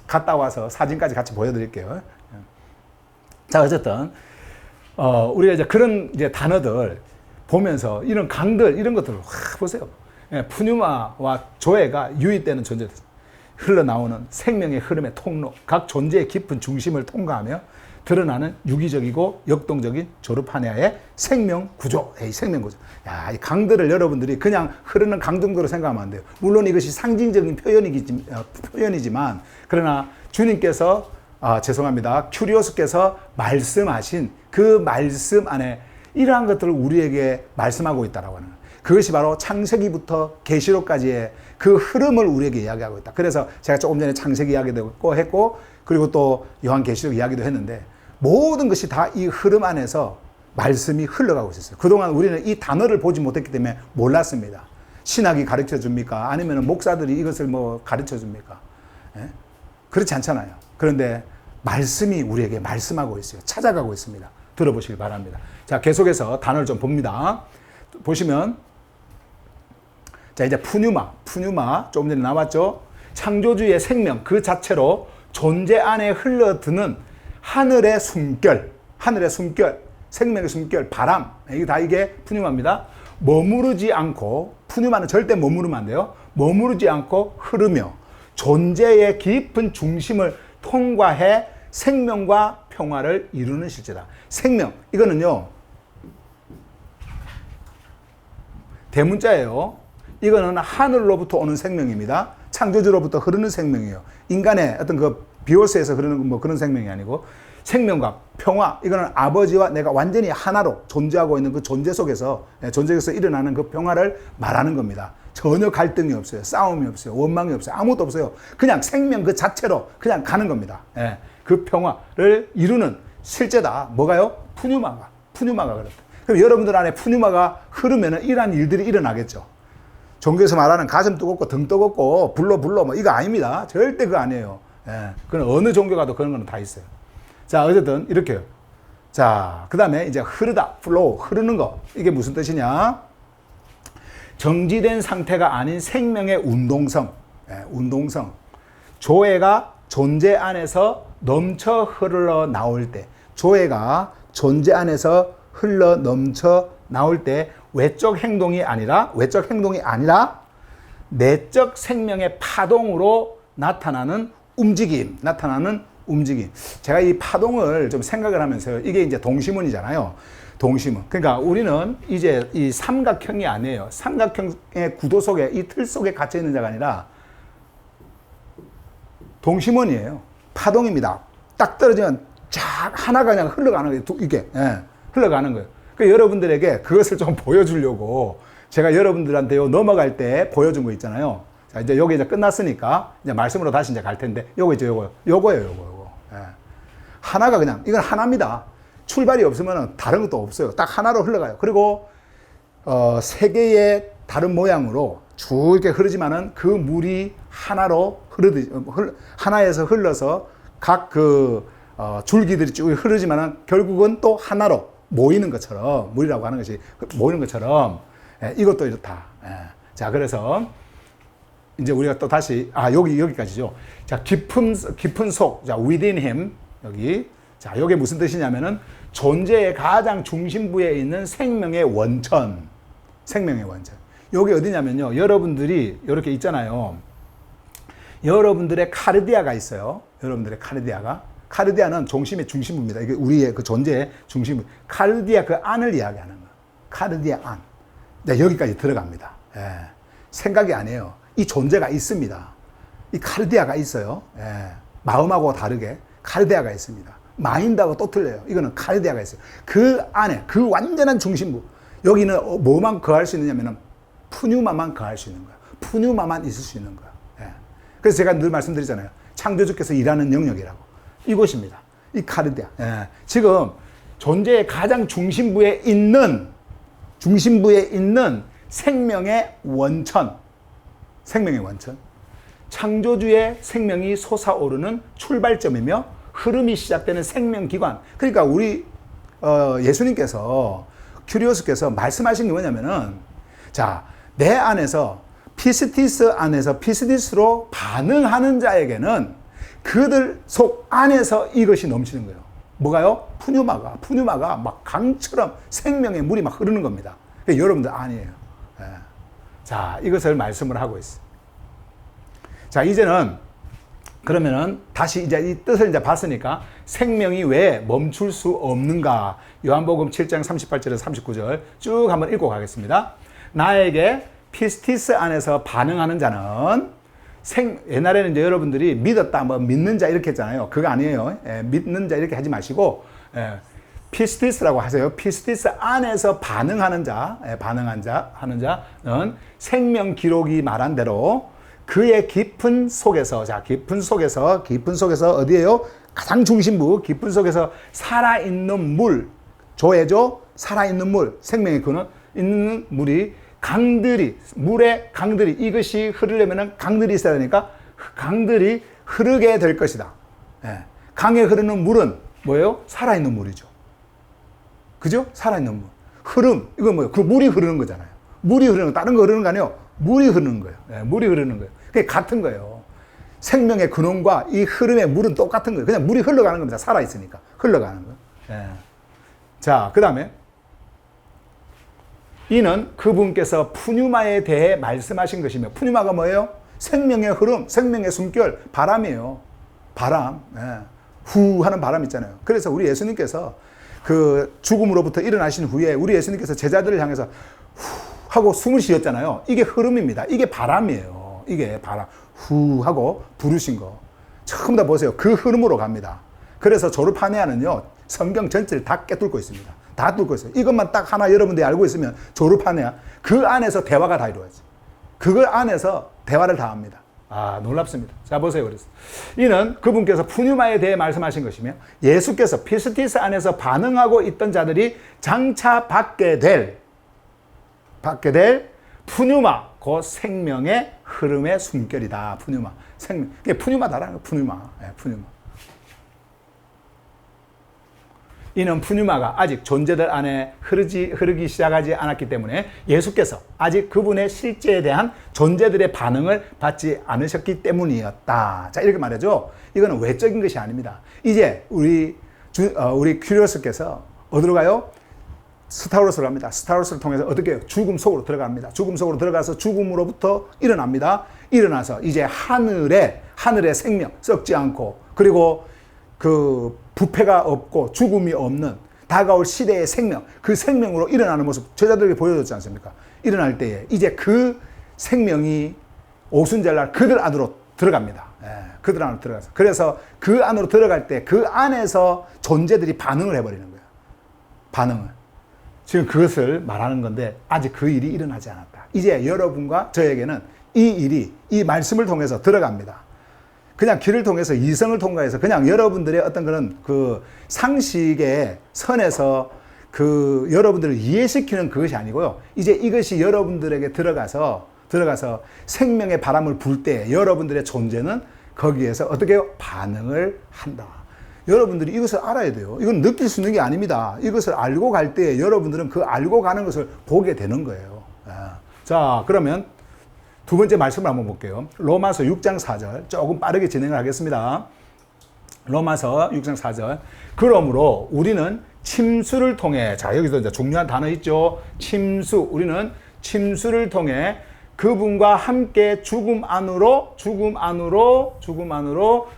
갔다 와서 사진까지 같이 보여드릴게요. 자, 어쨌든, 우리가 이제 그런 이제 단어들 보면서 이런 강들, 이런 것들을 보세요. 푸뉴마와 조에가 유입되는 존재들, 흘러나오는 생명의 흐름의 통로, 각 존재의 깊은 중심을 통과하며 드러나는 유기적이고 역동적인 조르파네아의 생명 구조. 생명 구조. 야, 이 강들을 여러분들이 그냥 흐르는 강 정도로 생각하면 안 돼요. 물론 이것이 상징적인 표현이지만, 그러나 주님께서, 죄송합니다. 큐리오스께서 말씀하신 그 말씀 안에 이러한 것들을 우리에게 말씀하고 있다라고 하는 거예요. 그것이 바로 창세기부터 계시록까지의 그 흐름을 우리에게 이야기하고 있다. 그래서 제가 조금 전에 창세기 이야기도 했고, 그리고 또 요한계시록 이야기도 했는데, 모든 것이 다 이 흐름 안에서 말씀이 흘러가고 있었어요. 그동안 우리는 이 단어를 보지 못했기 때문에 몰랐습니다. 신학이 가르쳐 줍니까? 아니면 목사들이 이것을 뭐 가르쳐 줍니까? 그렇지 않잖아요. 그런데 말씀이 우리에게 말씀하고 있어요. 찾아가고 있습니다. 들어보시길 바랍니다. 자, 계속해서 단어를 좀 봅니다. 보시면, 자, 이제 푸뉴마 조금 전에 나왔죠. 창조주의 생명 그 자체로 존재 안에 흘러드는 하늘의 숨결, 생명의 숨결, 바람, 이게 푸뉴마입니다. 머무르지 않고, 푸뉴마는 절대 머무르면 안 돼요. 머무르지 않고 흐르며 존재의 깊은 중심을 통과해 생명과 평화를 이루는 실제다. 생명, 이거는요, 대문자예요. 이거는 하늘로부터 오는 생명입니다. 창조주로부터 흐르는 생명이에요. 인간의 어떤 비오스에서 흐르는 뭐 그런 생명이 아니고, 생명과 평화, 이거는 아버지와 내가 완전히 하나로 존재하고 있는 그 존재 속에서 일어나는 그 평화를 말하는 겁니다. 전혀 갈등이 없어요. 싸움이 없어요. 원망이 없어요. 아무것도 없어요. 그냥 생명 그 자체로 그냥 가는 겁니다. 그 평화를 이루는 실제다. 뭐가요? 푸뉴마가 그렇다. 그럼 여러분들 안에 푸뉴마가 흐르면 이러한 일들이 일어나겠죠. 종교에서 말하는 가슴 뜨겁고 등 뜨겁고 불러 뭐 이거 아닙니다. 절대 그거 아니에요. 예. 그건 어느 종교 가도 그런 건 다 있어요. 자, 어쨌든 이렇게요. 자, 그 다음에 이제 흐르다, flow, 흐르는 거. 이게 무슨 뜻이냐? 정지된 상태가 아닌 생명의 운동성. 예, 운동성. 조회가 존재 안에서 넘쳐 흘러 나올 때, 조회가 존재 안에서 흘러 넘쳐 나올 때 외적 행동이 아니라 내적 생명의 파동으로 나타나는 움직임. 제가 이 파동을 좀 생각을 하면서요. 이게 이제 동시문이잖아요. 동시문. 그러니까 우리는 이제 이 삼각형이 아니에요. 삼각형의 구도 속에, 이 틀 속에 갇혀 있는 자가 아니라 동시문이에요. 파동입니다. 딱 떨어지면 쫙 하나가 그냥 흘러가는 거예요. 이게 흘러가는 거예요. 그러니까 여러분들에게 그것을 좀 보여주려고 제가 여러분들한테 넘어갈 때 보여준 거 있잖아요. 자, 이제 여기 이제 끝났으니까 이제 말씀으로 다시 이제 갈 텐데 요거예요. 예. 하나가 그냥 이건 하나입니다. 출발이 없으면 다른 것도 없어요. 딱 하나로 흘러가요. 그리고 세 개의 다른 모양으로 쭉 이렇게 흐르지만은 그 물이 하나로 하나에서 흘러서 각 줄기들이 쭉 흐르지만은 결국은 또 하나로 모이는 것처럼, 물이라고 하는 것이 모이는 것처럼, 예, 이것도 이렇다. 예. 자, 그래서 이제 우리가 또 다시 여기까지죠. 자, 깊은 속, 자, within him, 여기. 자, 이게 무슨 뜻이냐면은 존재의 가장 중심부에 있는 생명의 원천. 여기 어디냐면요. 여러분들이 이렇게 있잖아요. 여러분들의 카르디아가 있어요. 카르디아는 중심의 중심부입니다. 이게 우리의 그 존재의 중심부. 카르디아 그 안을 이야기하는 거예요. 카르디아 안. 네, 여기까지 들어갑니다. 예. 생각이 아니에요. 이 존재가 있습니다. 이 카르디아가 있어요. 예. 마음하고 다르게 카르디아가 있습니다. 마인드하고 또 틀려요. 이거는 카르디아가 있어요. 그 안에 그 완전한 중심부. 여기는 뭐만 거할 수 있느냐면 푸뉴마만 거할 수 있는 거예요. 푸뉴마만 있을 수 있는 거예요. 예. 그래서 제가 늘 말씀드리잖아요. 창조주께서 일하는 영역이라고. 이곳입니다. 이 카르디아. 예. 지금 존재의 가장 중심부에 있는 생명의 원천. 창조주의 생명이 솟아오르는 출발점이며 흐름이 시작되는 생명기관. 그러니까 우리 예수님께서 큐리오스께서 말씀하신 게 뭐냐면은, 자, 내 안에서 피스티스 안에서 피스티스로 반응하는 자에게는 그들 속 안에서 이것이 넘치는 거예요. 뭐가요? 푸뉴마가 막 강처럼 생명의 물이 막 흐르는 겁니다. 여러분들 아니에요. 예. 자, 이것을 말씀을 하고 있어요. 자, 이제는 그러면은 다시 이제 이 뜻을 이제 봤으니까 생명이 왜 멈출 수 없는가? 요한복음 7장 38절에서 39절 쭉 한번 읽고 가겠습니다. 나에게 피스티스 안에서 반응하는 자는 옛날에는 이제 여러분들이 믿었다, 뭐 믿는 자 이렇게 했잖아요. 그거 아니에요. 예, 믿는 자 이렇게 하지 마시고, 예, 피스티스라고 하세요. 피스티스 안에서 반응하는 자, 하는 자는 생명 기록이 말한 대로 그의 깊은 속에서, 자, 깊은 속에서 어디예요? 가장 중심부, 깊은 속에서 살아있는 물, 조회죠? 살아있는 물, 생명의 근원 있는 물이 물의 강들이, 이것이 흐르려면 강들이 있어야 되니까 강들이 흐르게 될 것이다. 예. 강에 흐르는 물은 뭐예요? 살아있는 물이죠. 그죠? 살아있는 물. 흐름, 이건 뭐예요? 그 물이 흐르는 거잖아요. 물이 흐르는 거, 다른 거 흐르는 거 아니에요. 물이 흐르는 거예요. 예, 물이 흐르는 거예요. 그게 같은 거예요. 생명의 근원과 이 흐름의 물은 똑같은 거예요. 그냥 물이 흘러가는 겁니다. 살아있으니까. 흘러가는 거예요. 예. 자, 그 다음에 이는 그분께서 푸뉴마에 대해 말씀하신 것이며, 푸뉴마가 뭐예요? 생명의 흐름, 생명의 숨결, 바람이에요. 바람. 예. 후 하는 바람 있잖아요. 그래서 우리 예수님께서 그 죽음으로부터 일어나신 후에 우리 예수님께서 제자들을 향해서 후 하고 숨을 쉬었잖아요. 이게 흐름입니다. 이게 바람이에요. 이게 바람. 후 하고 부르신 거. 처음 다 보세요. 그 흐름으로 갑니다. 그래서 조르파네아는요, 성경 전체를 다 깨뚫고 있습니다. 다 뚫고 있어요. 이것만 딱 하나 여러분들이 알고 있으면 조르파네아, 그 안에서 대화가 다 이루어져요. 그걸 안에서 대화를 다 합니다. 아, 놀랍습니다. 자, 보세요. 그래서 이는 그분께서 푸뉴마에 대해 말씀하신 것이며, 예수께서 피스티스 안에서 반응하고 있던 자들이 장차 받게 될 푸뉴마, 그 생명의 흐름의 숨결이다. 푸뉴마. 생명. 그게 푸뉴마다라는 거. 푸뉴마. 네, 푸뉴마. 이는 푸뉴마가 아직 존재들 안에 흐르기 시작하지 않았기 때문에 예수께서 아직 그분의 실제에 대한 존재들의 반응을 받지 않으셨기 때문이었다. 자, 이렇게 말하죠. 이거는 외적인 것이 아닙니다. 이제 우리 큐리오스께서 어디로 가요? 스타워스로 갑니다. 스타워스를 통해서 어떻게 해요? 죽음 속으로 들어갑니다. 죽음 속으로 들어가서 죽음으로부터 일어납니다. 일어나서 이제 하늘의 생명 썩지 않고, 그리고 그 부패가 없고 죽음이 없는 다가올 시대의 생명, 그 생명으로 일어나는 모습 제자들에게 보여줬지 않습니까? 일어날 때에 이제 그 생명이 오순절날 그들 안으로 들어갑니다. 그들 안으로 들어가서, 그래서 그 안으로 들어갈 때 그 안에서 존재들이 반응을 해버리는 거예요. 반응을. 지금 그것을 말하는 건데 아직 그 일이 일어나지 않았다. 이제 여러분과 저에게는 이 일이 이 말씀을 통해서 들어갑니다. 그냥 길을 통해서 이성을 통과해서 그냥 여러분들의 어떤 그런 그 상식의 선에서 그 여러분들을 이해시키는 그것이 아니고요. 이제 이것이 여러분들에게 들어가서 생명의 바람을 불 때 여러분들의 존재는 거기에서 어떻게 해요? 반응을 한다. 여러분들이 이것을 알아야 돼요. 이건 느낄 수 있는 게 아닙니다. 이것을 알고 갈 때 여러분들은 그 알고 가는 것을 보게 되는 거예요. 자, 그러면 두 번째 말씀을 한번 볼게요. 로마서 6장 4절. 조금 빠르게 진행을 하겠습니다. 로마서 6장 4절. 그러므로 우리는 침수를 통해, 자, 여기서 이제 중요한 단어 있죠. 침수. 우리는 침수를 통해 그분과 함께 죽음 안으로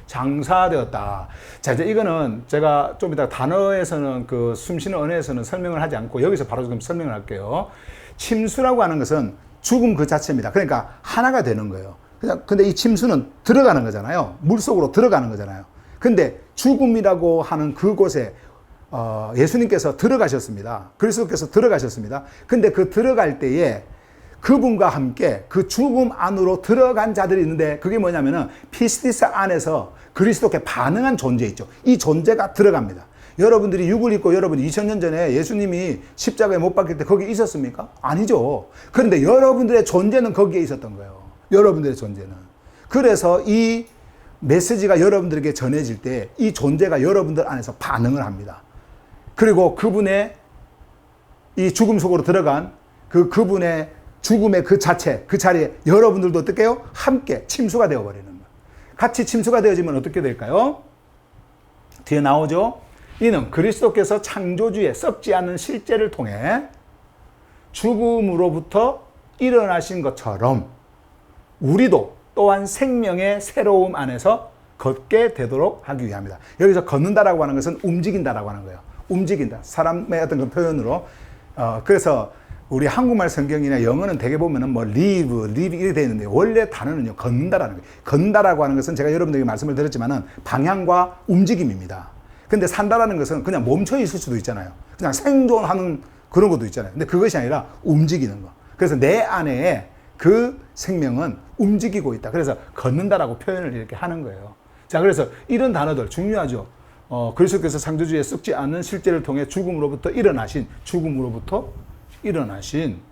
장사되었다. 자, 이제 이거는 제가 좀 이따 단어에서는 그 숨쉬는 언어에서는 설명을 하지 않고 여기서 바로 좀 설명을 할게요. 침수라고 하는 것은 죽음 그 자체입니다. 그러니까 하나가 되는 거예요. 근데 이 침수는 들어가는 거잖아요. 물속으로 들어가는 거잖아요. 근데 죽음이라고 하는 그곳에 예수님께서 들어가셨습니다. 그리스도께서 들어가셨습니다. 근데 그 들어갈 때에 그분과 함께 그 죽음 안으로 들어간 자들이 있는데 그게 뭐냐면은 피스티스 안에서 그리스도께 반응한 존재 있죠. 이 존재가 들어갑니다. 여러분들이 육을 입고 여러분이 2000년 전에 예수님이 십자가에 못 박힐 때 거기 있었습니까? 아니죠. 그런데 여러분들의 존재는 거기에 있었던 거예요. 여러분들의 존재는. 그래서 이 메시지가 여러분들에게 전해질 때 이 존재가 여러분들 안에서 반응을 합니다. 그리고 그분의 이 죽음 속으로 들어간 그분의 죽음의 그 자체, 그 자리에 여러분들도 어떻게 해요? 함께 침수가 되어버리는 거예요. 같이 침수가 되어지면 어떻게 될까요? 뒤에 나오죠? 이는 그리스도께서 창조주의 썩지 않는 실제를 통해 죽음으로부터 일어나신 것처럼 우리도 또한 생명의 새로움 안에서 걷게 되도록 하기 위함이다. 여기서 걷는다라고 하는 것은 움직인다라고 하는 거예요. 움직인다. 사람의 어떤 그 표현으로. 그래서 우리 한국말 성경이나 영어는 대개 보면은 뭐 live 이렇게 되어 있는데 원래 단어는요, 걷는다라는 거예요. 걷는다라고 하는 것은 제가 여러분들에게 말씀을 드렸지만은 방향과 움직임입니다. 근데 산다라는 것은 그냥 멈춰 있을 수도 있잖아요. 그냥 생존하는 그런 것도 있잖아요. 근데 그것이 아니라 움직이는 거. 그래서 내 안에 그 생명은 움직이고 있다. 그래서 걷는다라고 표현을 이렇게 하는 거예요. 자, 그래서 이런 단어들 중요하죠. 그리스도께서 창조주의 썩지 않는 실제를 통해 죽음으로부터 일어나신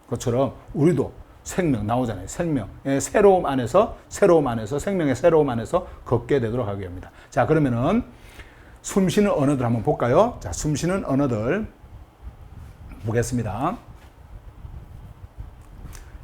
것처럼 우리도 생명 나오잖아요. 생명의 새로움 안에서 생명의 새로움 안에서 걷게 되도록 하기 위함입니다. 자, 그러면은 숨쉬는 언어들 한번 볼까요? 자, 숨쉬는 언어들 보겠습니다.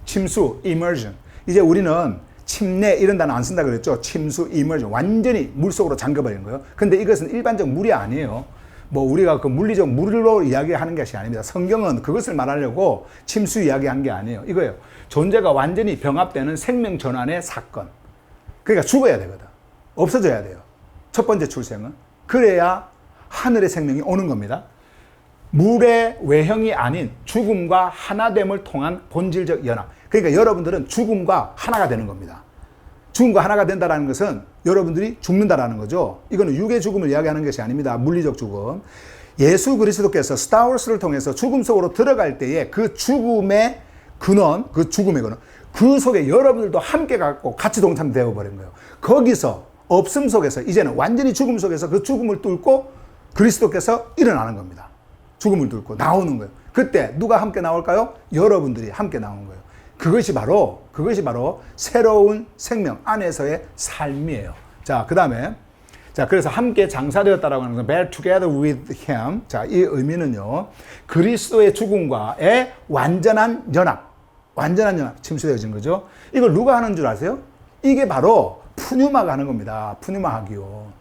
침수, immersion. 이제 우리는 침내 이런 단어 안 쓴다 그랬죠? 침수, immersion. 완전히 물속으로 잠겨버리는 거예요. 근데 이것은 일반적 물이 아니에요. 뭐 우리가 그 물리적 물로 이야기하는 것이 아닙니다. 성경은 그것을 말하려고 침수 이야기한 게 아니에요. 이거예요. 존재가 완전히 병합되는 생명 전환의 사건. 그러니까 죽어야 되거든. 없어져야 돼요. 첫 번째 출생은. 그래야 하늘의 생명이 오는 겁니다. 물의 외형이 아닌 죽음과 하나됨을 통한 본질적 연합. 그러니까 여러분들은 죽음과 하나가 되는 겁니다. 죽음과 하나가 된다는 것은 여러분들이 죽는다라는 거죠. 이거는 육의 죽음을 이야기하는 것이 아닙니다. 물리적 죽음. 예수 그리스도께서 스타워스를 통해서 죽음 속으로 들어갈 때에 그 죽음의 근원, 그 죽음의 근원, 그 속에 여러분들도 함께 갖고 같이 동참되어 버린 거예요. 거기서 없음 속에서 이제는 완전히 죽음 속에서 그 죽음을 뚫고 그리스도께서 일어나는 겁니다. 죽음을 뚫고 나오는 거예요. 그때 누가 함께 나올까요? 여러분들이 함께 나오는 거예요. 그것이 바로 새로운 생명 안에서의 삶이에요. 자, 그 다음에, 자, 그래서 함께 장사되었다라고 하는 건 bear together with him. 자, 이 의미는요, 그리스도의 죽음과의 완전한 연합, 침수되어진 거죠. 이걸 누가 하는 줄 아세요? 이게 바로 푸뉴마가 하는 겁니다. 푸뉴마 하기요.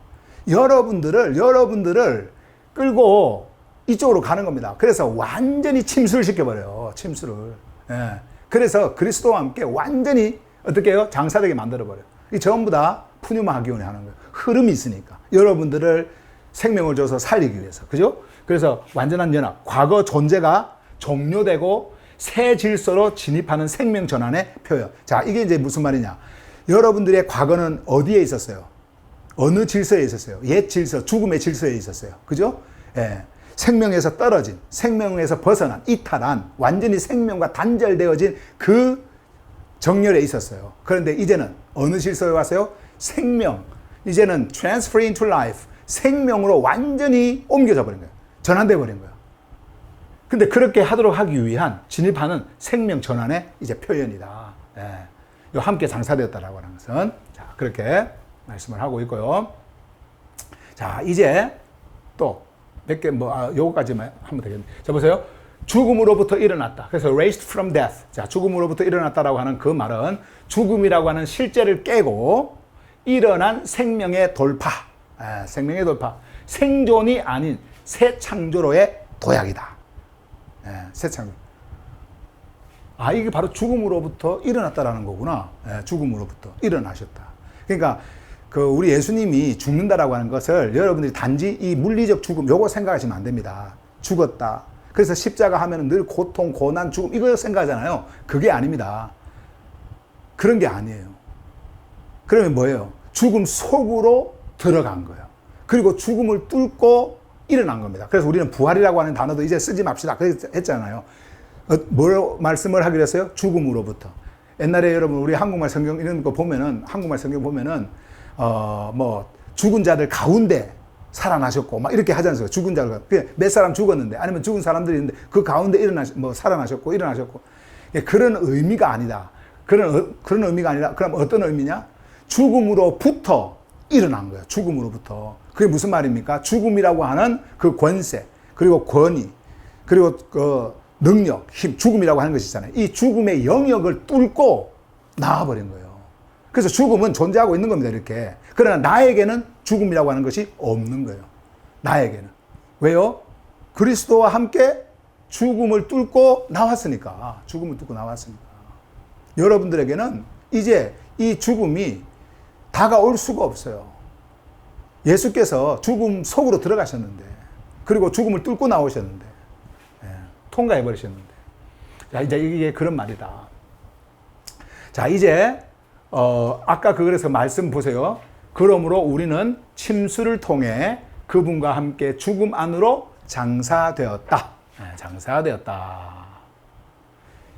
여러분들을 끌고 이쪽으로 가는 겁니다. 그래서 완전히 침수를 시켜버려요. 침수를. 예. 그래서 그리스도와 함께 완전히 어떻게 해요? 장사되게 만들어버려요. 이 전부 다 푸뉴마 하기원이 하는 거예요. 흐름이 있으니까. 여러분들을 생명을 줘서 살리기 위해서. 그죠? 그래서 완전한 연합. 과거 존재가 종료되고 새 질서로 진입하는 생명 전환의 표현. 자, 이게 이제 무슨 말이냐. 여러분들의 과거는 어디에 있었어요? 어느 질서에 있었어요? 옛 질서, 죽음의 질서에 있었어요. 그죠? 예. 생명에서 떨어진, 생명에서 벗어난, 이탈한, 완전히 생명과 단절되어진 그 정열에 있었어요. 그런데 이제는 어느 질서에 왔어요? 생명. 이제는 transfer into life. 생명으로 완전히 옮겨져 버린 거예요. 전환돼 버린 거예요. 근데 그렇게 하도록 하기 위한 진입하는 생명 전환의 이제 표현이다. 예. 요 함께 장사되었다라고 하는 것은. 자, 그렇게 말씀을 하고 있고요. 자, 이제 또 몇 개, 요거까지만 하면 되겠네요. 자, 보세요. 죽음으로부터 일어났다. 그래서 raised from death. 자, 죽음으로부터 일어났다라고 하는 그 말은 죽음이라고 하는 실제를 깨고 일어난 생명의 돌파. 생명의 돌파. 생존이 아닌 새 창조로의 도약이다. 새 창조. 이게 바로 죽음으로부터 일어났다라는 거구나. 죽음으로부터 일어나셨다. 그러니까 우리 예수님이 죽는다라고 하는 것을 여러분들이 단지 이 물리적 죽음, 요거 생각하시면 안 됩니다. 죽었다. 그래서 십자가 하면 늘 고통, 고난, 죽음, 이거 생각하잖아요. 그게 아닙니다. 그런 게 아니에요. 그러면 뭐예요? 죽음 속으로 들어간 거예요. 그리고 죽음을 뚫고 일어난 겁니다. 그래서 우리는 부활이라고 하는 단어도 이제 쓰지 맙시다. 그래서 했잖아요. 뭘 말씀을 하기로 했어요? 죽음으로부터. 옛날에 여러분 우리 한국말 성경 이런 거 보면은, 한국말 성경 보면은 죽은 자들 가운데 살아나셨고, 막 이렇게 하지 않습니까? 죽은 자들, 몇 사람 죽었는데, 아니면 죽은 사람들이 있는데, 그 가운데 살아나셨고, 일어나셨고. 그런 의미가 아니다. 그런 의미가 아니라, 그럼 어떤 의미냐? 죽음으로부터 일어난 거예요. 죽음으로부터. 그게 무슨 말입니까? 죽음이라고 하는 그 권세, 그리고 권위, 그리고 그 능력, 힘, 죽음이라고 하는 것이 있잖아요. 이 죽음의 영역을 뚫고 나와버린 거예요. 그래서 죽음은 존재하고 있는 겁니다, 이렇게. 그러나 나에게는 죽음이라고 하는 것이 없는 거예요. 나에게는. 왜요? 그리스도와 함께 죽음을 뚫고 나왔으니까. 죽음을 뚫고 나왔으니까. 여러분들에게는 이제 이 죽음이 다가올 수가 없어요. 예수께서 죽음 속으로 들어가셨는데, 그리고 죽음을 뚫고 나오셨는데, 통과해버리셨는데. 자, 이제 이게 그런 말이다. 자, 이제 아까 그래서 말씀 보세요. 그러므로 우리는 침수를 통해 그분과 함께 죽음 안으로 장사되었다. 장사되었다.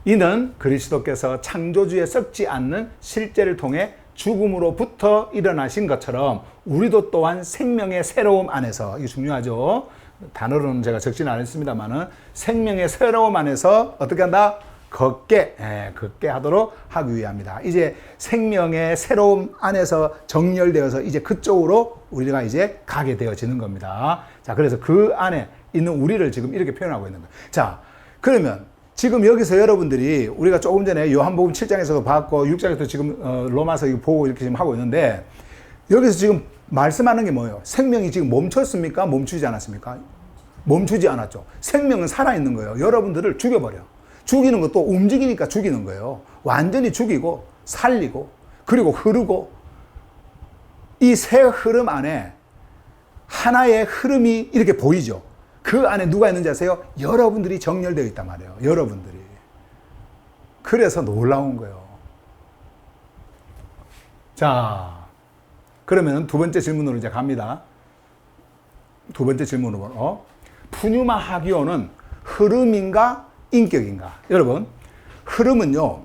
이는 그리스도께서 창조주에 썩지 않는 실제를 통해 죽음으로부터 일어나신 것처럼 우리도 또한 생명의 새로움 안에서, 이게 중요하죠. 단어로는 제가 적지는 않았습니다만은 생명의 새로움 안에서 어떻게 한다? 걷게 하도록 하기 위함이다. 이제 생명의 새로움 안에서 정렬되어서 이제 그쪽으로 우리가 이제 가게 되어지는 겁니다. 자, 그래서 그 안에 있는 우리를 지금 이렇게 표현하고 있는 거예요. 자, 그러면 지금 여기서 여러분들이 우리가 조금 전에 요한복음 7장에서도 봤고 6장에서도 지금 로마서 이거 보고 이렇게 지금 하고 있는데 여기서 지금 말씀하는 게 뭐예요? 생명이 지금 멈췄습니까? 멈추지 않았습니까? 멈추지 않았죠. 생명은 살아있는 거예요. 여러분들을 죽여버려. 죽이는 것도 움직이니까 죽이는 거예요. 완전히 죽이고 살리고 그리고 흐르고 이 새 흐름 안에 하나의 흐름이 이렇게 보이죠. 그 안에 누가 있는지 아세요? 여러분들이 정렬되어 있단 말이에요. 여러분들이. 그래서 놀라운 거예요. 자, 그러면 두 번째 질문으로 이제 갑니다. 두 번째 질문으로. 푸뉴마 하기오는 흐름인가 인격인가? 여러분, 흐름은요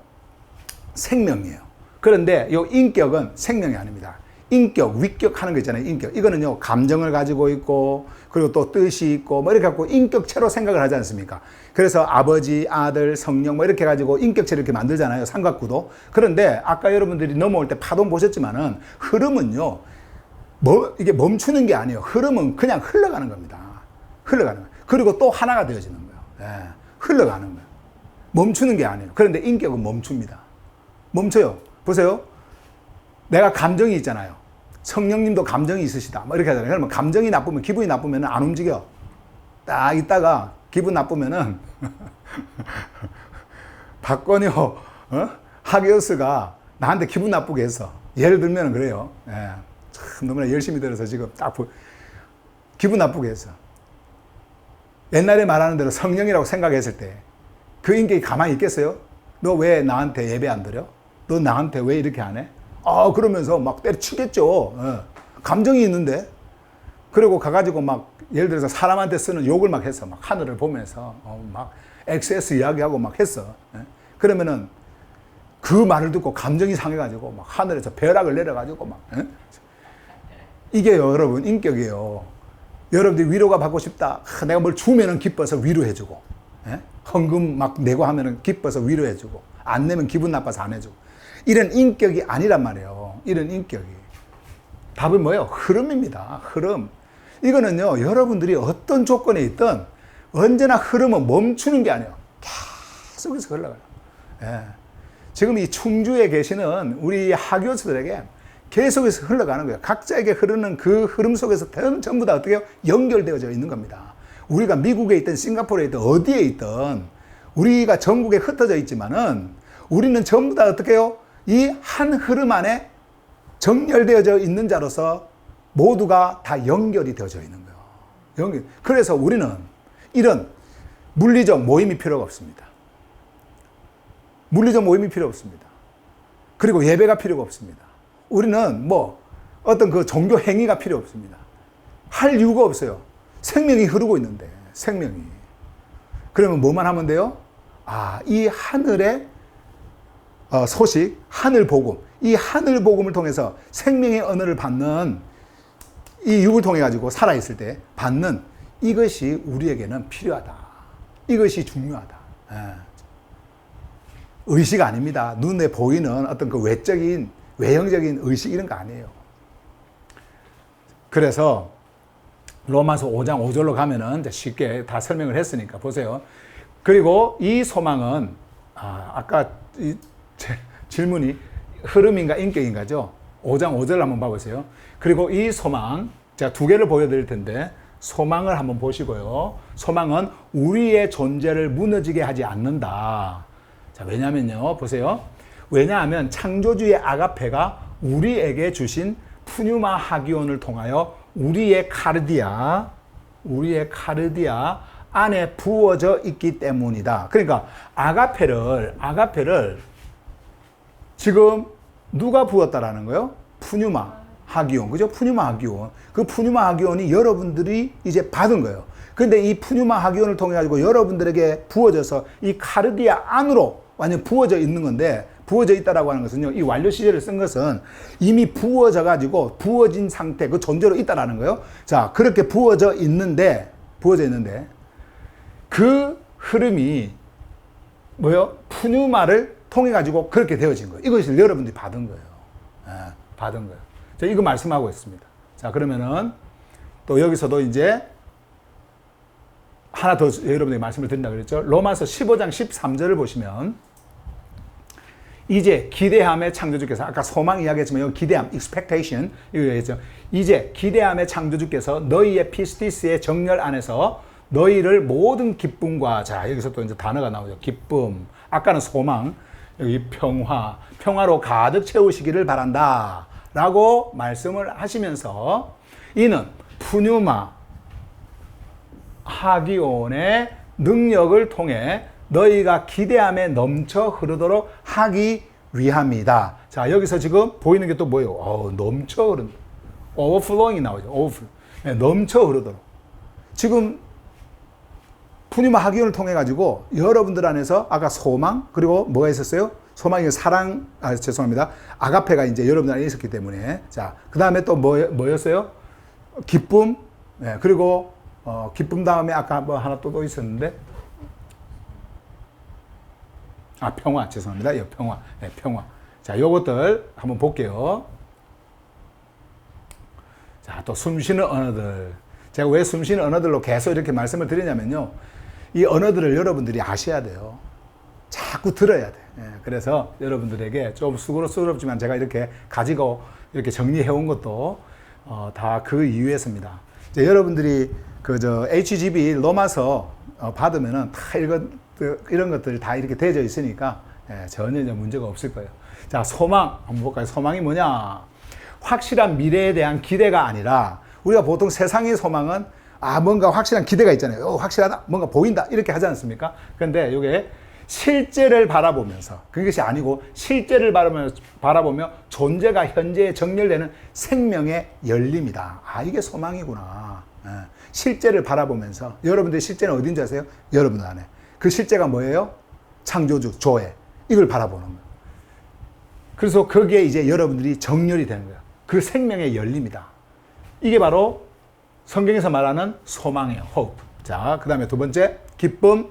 생명이에요. 그런데 이 인격은 생명이 아닙니다. 인격, 위격 하는 거 있잖아요. 인격. 이거는요, 감정을 가지고 있고, 그리고 또 뜻이 있고, 뭐 이렇게 갖고 인격체로 생각을 하지 않습니까? 그래서 아버지, 아들, 성령 뭐 이렇게 가지고 인격체를 이렇게 만들잖아요. 삼각구도. 그런데 아까 여러분들이 넘어올 때 파동 보셨지만은 흐름은요, 이게 멈추는 게 아니에요. 흐름은 그냥 흘러가는 겁니다. 흘러가는 거예요. 그리고 또 하나가 되어지는 거예요. 예, 흘러가는 거예요. 멈추는 게 아니에요. 그런데 인격은 멈춥니다. 멈춰요. 보세요. 내가 감정이 있잖아요. 성령님도 감정이 있으시다. 뭐 이렇게 하잖아요. 그러면 감정이 나쁘면, 기분이 나쁘면 안 움직여. 딱 있다가 기분 나쁘면은 박건효 하기어스가 나한테 기분 나쁘게 했어. 예를 들면 그래요. 예. 참 너무나 열심히 들어서 지금 딱 기분 나쁘게 했어. 옛날에 말하는 대로 성령이라고 생각했을 때 그 인격이 가만히 있겠어요? 너 왜 나한테 예배 안 드려? 너 나한테 왜 이렇게 안 해? 그러면서 막 때려치겠죠. 예. 감정이 있는데. 그리고 가가지고 막 예를 들어서 사람한테 쓰는 욕을 막 했어. 막 하늘을 보면서 막 XS 이야기하고 막 했어. 예. 그러면은 그 말을 듣고 감정이 상해가지고 막 하늘에서 벼락을 내려가지고 막 예? 이게 여러분 인격이에요. 여러분들이 위로가 받고 싶다. 내가 뭘 주면은 기뻐서 위로해주고, 예? 헌금 막 내고 하면은 기뻐서 위로해주고, 안 내면 기분 나빠서 안 해주고. 이런 인격이 아니란 말이에요. 이런 인격이. 답은 뭐예요? 흐름입니다. 흐름. 이거는요, 여러분들이 어떤 조건에 있든 언제나 흐름은 멈추는 게 아니에요. 계속해서 흘러가요. 예. 지금 이 충주에 계시는 우리 하교수들에게 계속해서 흘러가는 거예요. 각자에게 흐르는 그 흐름 속에서 전부 다 어떻게 해요? 연결되어져 있는 겁니다. 우리가 미국에 있든 싱가포르에 있든 어디에 있든 우리가 전국에 흩어져 있지만은 우리는 전부 다 어떻게 해요? 이 한 흐름 안에 정렬되어져 있는 자로서 모두가 다 연결이 되어져 있는 거예요. 그래서 우리는 이런 물리적 모임이 필요가 없습니다. 물리적 모임이 필요 없습니다. 그리고 예배가 필요가 없습니다. 우리는 뭐 어떤 그 종교 행위가 필요 없습니다. 할 이유가 없어요. 생명이 흐르고 있는데, 생명이. 그러면 뭐만 하면 돼요? 이 하늘의 소식, 하늘 복음, 이 하늘 복음을 통해서 생명의 언어를 받는 이 육을 통해 가지고 살아있을 때 받는 이것이 우리에게는 필요하다. 이것이 중요하다. 예. 의식 아닙니다. 눈에 보이는 어떤 그 외형적인 의식 이런 거 아니에요. 그래서 로마서 5장 5절로 가면은 이제 쉽게 다 설명을 했으니까 보세요. 그리고 이 소망은 아까 질문이 흐름인가 인격인가죠? 5장 5절 한번 봐보세요. 그리고 이 소망, 제가 두 개를 보여드릴 텐데 소망을 한번 보시고요. 소망은 우리의 존재를 무너지게 하지 않는다. 자, 왜냐면요. 보세요. 왜냐하면 창조주의 아가페가 우리에게 주신 푸뉴마 하기온을 통하여 우리의 카르디아 안에 부어져 있기 때문이다. 그러니까 아가페를 지금 누가 부었다라는 거예요? 푸뉴마 하기온. 그죠? 푸뉴마 하기온. 그 푸뉴마 하기온이 여러분들이 이제 받은 거예요. 근데 이 푸뉴마 하기온을 통해 가지고 여러분들에게 부어져서 이 카르디아 안으로 완전 부어져 있는 건데, 부어져 있다라고 하는 것은요, 이 완료 시제를 쓴 것은 이미 부어져 가지고 부어진 상태, 그 존재로 있다라는 거예요. 자, 그렇게 부어져 있는데 그 흐름이 뭐요? 푸뉴마를 통해 가지고 그렇게 되어진 거예요. 이것을 여러분들이 받은 거예요. 받은 거예요. 자, 이거 말씀하고 있습니다. 자, 그러면은 또 여기서도 이제 하나 더 여러분에게 말씀을 드린다 그랬죠. 로마서 15장 13절을 보시면 이제 기대함의 창조주께서, 아까 소망 이야기했지만 여기 기대함, expectation 이거 얘기했죠. 이제 기대함의 창조주께서 너희의 피스티스의 정렬 안에서 너희를 모든 기쁨과, 자 여기서 또 이제 단어가 나오죠. 기쁨, 아까는 소망, 여기 평화로 가득 채우시기를 바란다 라고 말씀을 하시면서 이는 푸뉴마 하기온의 능력을 통해 너희가 기대함에 넘쳐 흐르도록 하기 위함이다. 자, 여기서 지금 보이는 게 또 뭐예요? 넘쳐 흐른다. overflowing이 나오죠. overflow. 네, 넘쳐 흐르도록. 지금 푸뉴마 하기온을 통해 가지고 여러분들 안에서 아까 소망, 그리고 뭐가 있었어요? 소망이 사랑, 죄송합니다. 아가페가 이제 여러분들 안에 있었기 때문에. 자, 그 다음에 또 뭐였어요? 기쁨. 네, 그리고, 기쁨 다음에 아까 뭐 하나 또 있었는데. 평화. 죄송합니다. 평화. 네, 평화. 자, 요것들 한번 볼게요. 자, 또 숨쉬는 언어들. 제가 왜 숨쉬는 언어들로 계속 이렇게 말씀을 드리냐면요. 이 언어들을 여러분들이 아셔야 돼요. 자꾸 들어야 돼. 그래서 여러분들에게 좀 수고스럽지만 제가 이렇게 가지고 이렇게 정리해 온 것도 다 그 이유에서입니다. 이제 여러분들이 HGB 로마서 받으면은 다 이런 것들 다 이렇게 되어 있으니까 전혀 이제 문제가 없을 거예요. 자, 소망 한번 볼까요? 소망이 뭐냐? 확실한 미래에 대한 기대가 아니라 우리가 보통 세상의 소망은 뭔가 확실한 기대가 있잖아요. 확실하다, 뭔가 보인다 이렇게 하지 않습니까? 그런데 이게 실제를 바라보면서 그것이 아니고 실제를 바라보며 존재가 현재에 정렬되는 생명의 열림이다. 이게 소망이구나. 실제를 바라보면서 여러분들의 실제는 어딘지 아세요? 여러분들 안에. 그 실제가 뭐예요? 창조주, 조해. 이걸 바라보는 거예요. 그래서 거기에 이제 여러분들이 정렬이 되는 거예요. 그 생명의 열림이다. 이게 바로 성경에서 말하는 소망이에요. hope. 자, 그 다음에 두 번째, 기쁨,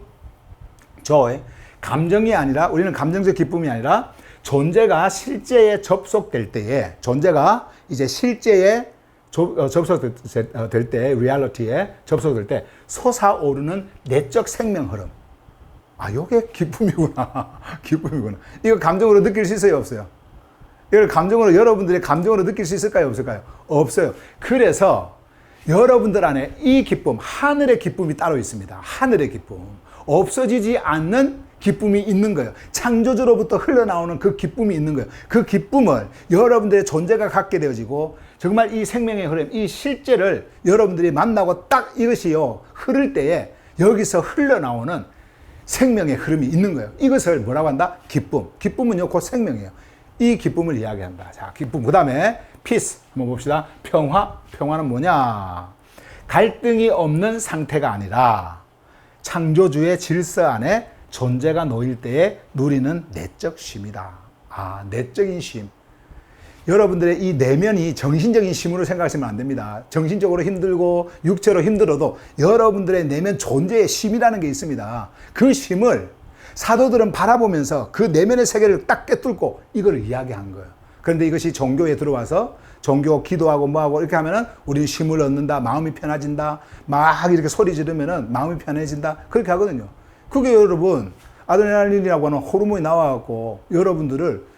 joy. 감정이 아니라, 우리는 감정적 기쁨이 아니라 존재가 실제에 접속될 때에, 존재가 이제 실제에 접속될 때, 리얼리티에 접속될 때 솟아오르는 내적 생명 흐름. 요게 기쁨이구나. 기쁨이구나. 이거 감정으로 느낄 수 있어요, 없어요? 이걸 감정으로, 여러분들의 감정으로 느낄 수 있을까요, 없을까요? 없어요. 그래서 여러분들 안에 이 기쁨, 하늘의 기쁨이 따로 있습니다. 하늘의 기쁨. 없어지지 않는 기쁨이 있는 거예요. 창조주로부터 흘러나오는 그 기쁨이 있는 거예요. 그 기쁨을 여러분들의 존재가 갖게 되어지고 정말 이 생명의 흐름, 이 실제를 여러분들이 만나고 딱 이것이요, 흐를 때에 여기서 흘러나오는 생명의 흐름이 있는 거예요. 이것을 뭐라고 한다? 기쁨. 기쁨은요, 곧 생명이에요. 이 기쁨을 이야기한다. 자, 기쁨. 그 다음에 peace. 한번 봅시다. 평화. 평화는 뭐냐? 갈등이 없는 상태가 아니라 창조주의 질서 안에 존재가 놓일 때에 누리는 내적 쉼이다. 내적인 쉼. 여러분들의 이 내면이 정신적인 쉼으로 생각하시면 안 됩니다. 정신적으로 힘들고 육체로 힘들어도 여러분들의 내면 존재의 쉼이라는 게 있습니다. 그 쉼을 사도들은 바라보면서 그 내면의 세계를 딱 꿰뚫고 이걸 이야기한 거예요. 그런데 이것이 종교에 들어와서 종교 기도하고 뭐하고 이렇게 하면은 우리는 쉼을 얻는다, 마음이 편해진다, 막 이렇게 소리 지르면은 마음이 편해진다, 그렇게 하거든요. 그게 여러분 아드레날린이라고 하는 호르몬이 나와갖고 여러분들을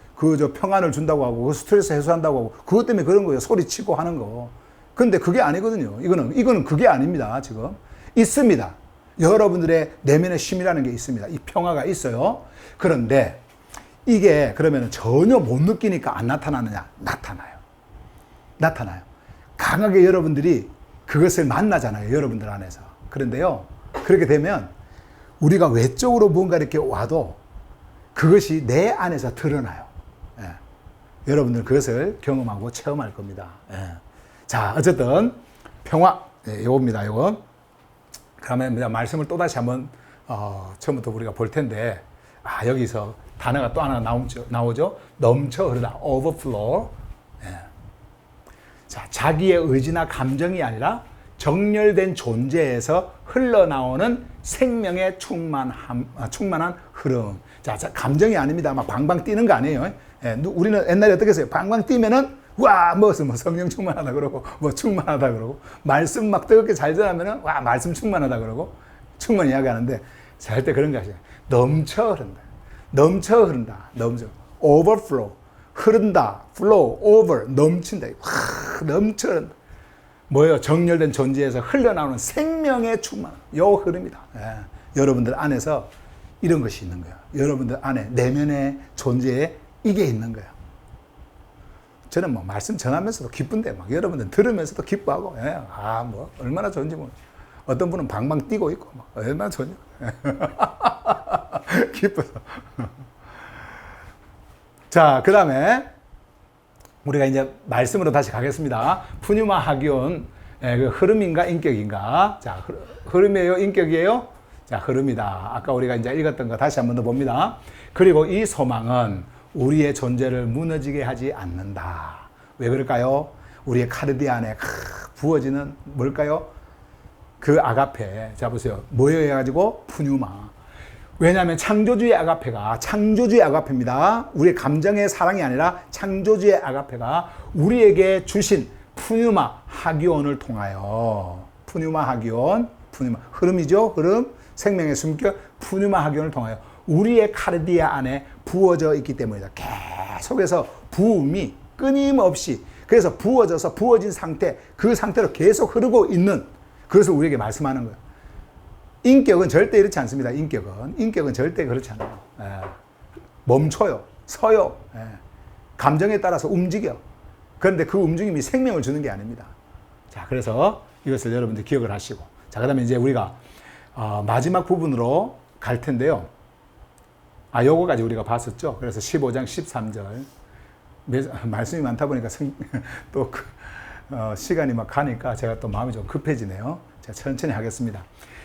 평안을 준다고 하고 그 스트레스 해소한다고 하고 그것 때문에 그런 거예요. 소리치고 하는 거. 근데 그게 아니거든요. 이거는 그게 아닙니다. 지금 있습니다. 여러분들의 내면의 쉼이라는 게 있습니다. 이 평화가 있어요. 그런데 이게 그러면 전혀 못 느끼니까 안 나타나느냐? 나타나요. 강하게 여러분들이 그것을 만나잖아요. 여러분들 안에서. 그런데요, 그렇게 되면 우리가 외적으로 뭔가 이렇게 와도 그것이 내 안에서 드러나요. 여러분들 그것을 경험하고 체험할 겁니다. 자, 어쨌든 평화, 요겁니다. 요거. 그러면 말씀을 또 다시 한번 처음부터 우리가 볼 텐데, 여기서 단어가 또 하나 나오죠. 넘쳐 흐르다, overflow. 자, 자기의 의지나 감정이 아니라 정렬된 존재에서 흘러나오는 생명의 충만한 흐름. 자, 감정이 아닙니다. 막 방방 뛰는 거 아니에요. 우리는 옛날에 어떻게 했어요? 방방 뛰면은 뭐 성령 충만하다 그러고 뭐 충만하다 그러고 말씀 막 뜨겁게 잘 전하면은 말씀 충만하다 그러고 충만 이야기하는데 잘 때 그런 거 하시죠. 넘쳐 흐른다. overflow. 흐른다. flow. over. 넘친다. 넘쳐 흐른다. 뭐예요? 정렬된 존재에서 흘러나오는 생명의 충만. 요 흐름이다. 여러분들 안에서 이런 것이 있는 거예요. 여러분들 안에 내면의 존재에 이게 있는 거예요. 저는 뭐 말씀 전하면서도 기쁜데 막 여러분들 들으면서도 기뻐하고 뭐 얼마나 좋은지 뭐 어떤 분은 방방 뛰고 있고 막 얼마나 좋은지 기뻐서. 자, 그 다음에 우리가 이제 말씀으로 다시 가겠습니다. 푸뉴마 하기온, 그 흐름인가 인격인가? 자, 흐름이에요, 인격이에요? 자, 흐름이다. 아까 우리가 이제 읽었던 거 다시 한 번 더 봅니다. 그리고 이 소망은 우리의 존재를 무너지게 하지 않는다. 왜 그럴까요? 우리의 카르디 안에 부어지는 뭘까요? 그 아가페. 자, 보세요. 뭐에 해가지고? 푸뉴마. 왜냐하면 창조주의 아가페입니다. 우리의 감정의 사랑이 아니라 창조주의 아가페가 우리에게 주신 푸뉴마 하기온을 통하여, 푸뉴마 하기온, 푸뉴마 흐름이죠. 흐름, 생명의 숨결, 푸뉴마 하기온을 통하여 우리의 카르디아 안에 부어져 있기 때문이다. 계속해서 부음이 끊임없이, 그래서 부어져서 부어진 상태, 그 상태로 계속 흐르고 있는, 그것을 우리에게 말씀하는 거예요. 인격은 절대 이렇지 않습니다. 인격은 절대 그렇지 않아요. 멈춰요. 서요. 감정에 따라서 움직여. 그런데 그 움직임이 생명을 주는 게 아닙니다. 자, 그래서 이것을 여러분들 기억을 하시고. 자, 그 다음에 이제 우리가 마지막 부분으로 갈 텐데요. 요거까지 우리가 봤었죠. 그래서 15장 13절. 말씀이 많다 보니까 또 시간이 막 가니까 제가 또 마음이 좀 급해지네요. 자, 천천히 하겠습니다.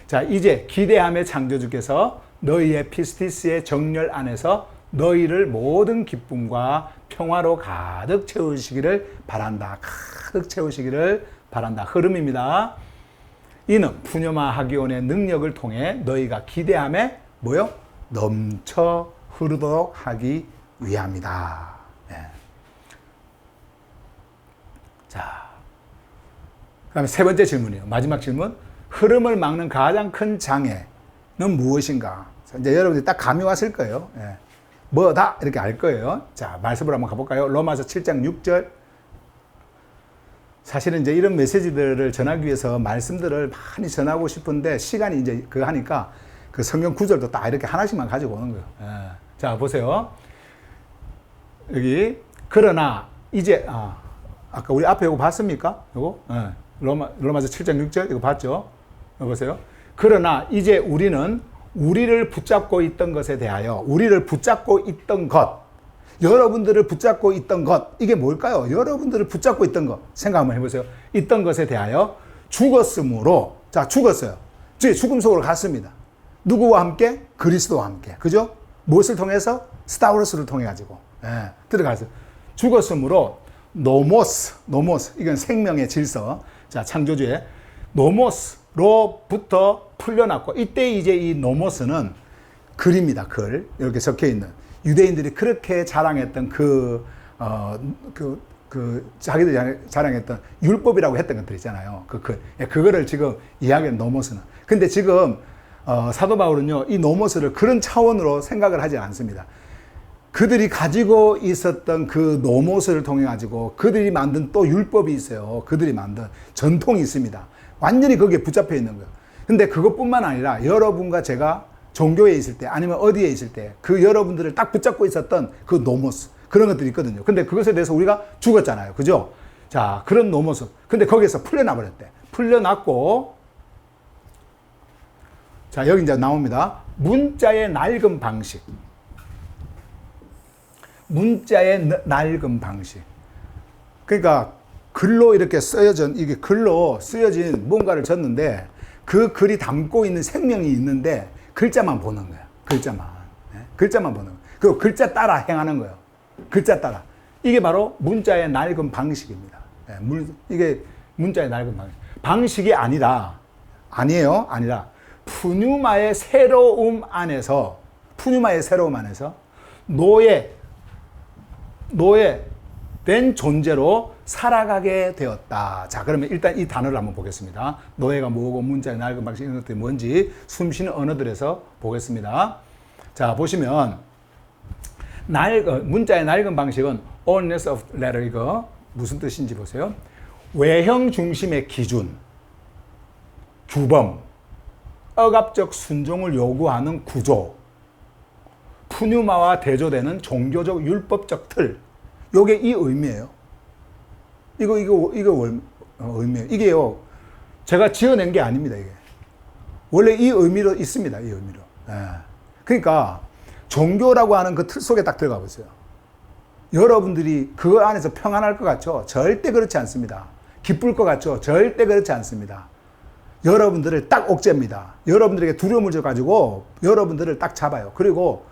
자, 이제 기대함의 창조주께서 너희의 피스티스의 정렬 안에서 너희를 모든 기쁨과 평화로 가득 채우시기를 바란다. 가득 채우시기를 바란다. 흐름입니다. 이는 푸뉴마 하기온의 능력을 통해 너희가 기대함에 뭐요? 넘쳐 흐르도록 하기 위함이다. 네. 자, 그 다음에 세 번째 질문이에요. 마지막 질문. 흐름을 막는 가장 큰 장애는 무엇인가? 이제 여러분들이 딱 감이 왔을 거예요. 예. 뭐다? 이렇게 알 거예요. 자, 말씀을 한번 가볼까요? 로마서 7장 6절. 사실은 이제 이런 메시지들을 전하기 위해서 말씀들을 많이 전하고 싶은데 시간이 이제 그거 하니까 그 성경 구절도 딱 이렇게 하나씩만 가지고 오는 거예요. 예. 자, 보세요. 여기, 그러나 이제, 아까 우리 앞에 이거 봤습니까? 이거? 예. 로마서 7장 6절 이거 봤죠? 보세요. 그러나 이제 우리는 우리를 붙잡고 있던 것에 대하여, 우리를 붙잡고 있던 것, 여러분들을 붙잡고 있던 것, 이게 뭘까요? 여러분들을 붙잡고 있던 것 생각 한번 해보세요. 있던 것에 대하여 죽었으므로, 자, 죽었어요. 죽음 속으로 갔습니다. 누구와 함께? 그리스도와 함께. 그죠? 무엇을 통해서? 스타우로스를 통해 가지고 들어갔어요. 죽었으므로 노모스, 이건 생명의 질서. 자, 창조주의 노모스로부터 풀려났고, 이때 이제 이 노모스는 글입니다. 글. 이렇게 적혀 있는. 유대인들이 그렇게 자랑했던 자기들이 자랑했던 율법이라고 했던 것들 있잖아요. 그 글. 그거를 지금 이야기하는 노모스는. 근데 지금, 사도 바울은요, 이 노모스를 그런 차원으로 생각을 하지 않습니다. 그들이 가지고 있었던 그 노모스를 통해 가지고 그들이 만든 또 율법이 있어요. 그들이 만든 전통이 있습니다. 완전히 거기에 붙잡혀 있는 거예요. 근데 그것뿐만 아니라 여러분과 제가 종교에 있을 때 아니면 어디에 있을 때 그 여러분들을 딱 붙잡고 있었던 그 노모스, 그런 것들이 있거든요. 근데 그것에 대해서 우리가 죽었잖아요. 그죠? 자, 그런 노모스. 근데 거기에서 풀려나 버렸대. 풀려났고, 자, 여기 이제 나옵니다. 문자의 낡은 방식. 문자의 낡은 방식. 그러니까 글로 이렇게 쓰여진, 이게 글로 쓰여진 뭔가를 줬는데 그 글이 담고 있는 생명이 있는데 글자만 보는 거야. 글자만. 네? 글자만 보는 거야. 그 글자 따라 행하는 거예요. 글자 따라. 이게 바로 문자의 낡은 방식입니다. 네, 이게 문자의 낡은 방식. 방식이 아니라 푸뉴마의 새로움 안에서 노예된 존재로 살아가게 되었다. 자, 그러면 일단 이 단어를 한번 보겠습니다. 노예가 뭐고 문자의 낡은 방식 이런 것들이 뭔지 숨쉬는 언어들에서 보겠습니다. 자, 보시면 문자의 낡은 방식은 oldness of letter, 이거 무슨 뜻인지 보세요. 외형 중심의 기준, 규범, 억압적 순종을 요구하는 구조, 푸뉴마와 대조되는 종교적 율법적 틀, 요게 이 의미예요. 이거 의미예요. 이게요, 제가 지어낸 게 아닙니다. 이게 원래 이 의미로 있습니다. 이 의미로. 그러니까 종교라고 하는 그 틀 속에 딱 들어가 보세요. 여러분들이 그 안에서 평안할 것 같죠? 절대 그렇지 않습니다. 기쁠 것 같죠? 절대 그렇지 않습니다. 여러분들을 딱 옥죄입니다. 여러분들에게 두려움을 줘가지고 여러분들을 딱 잡아요. 그리고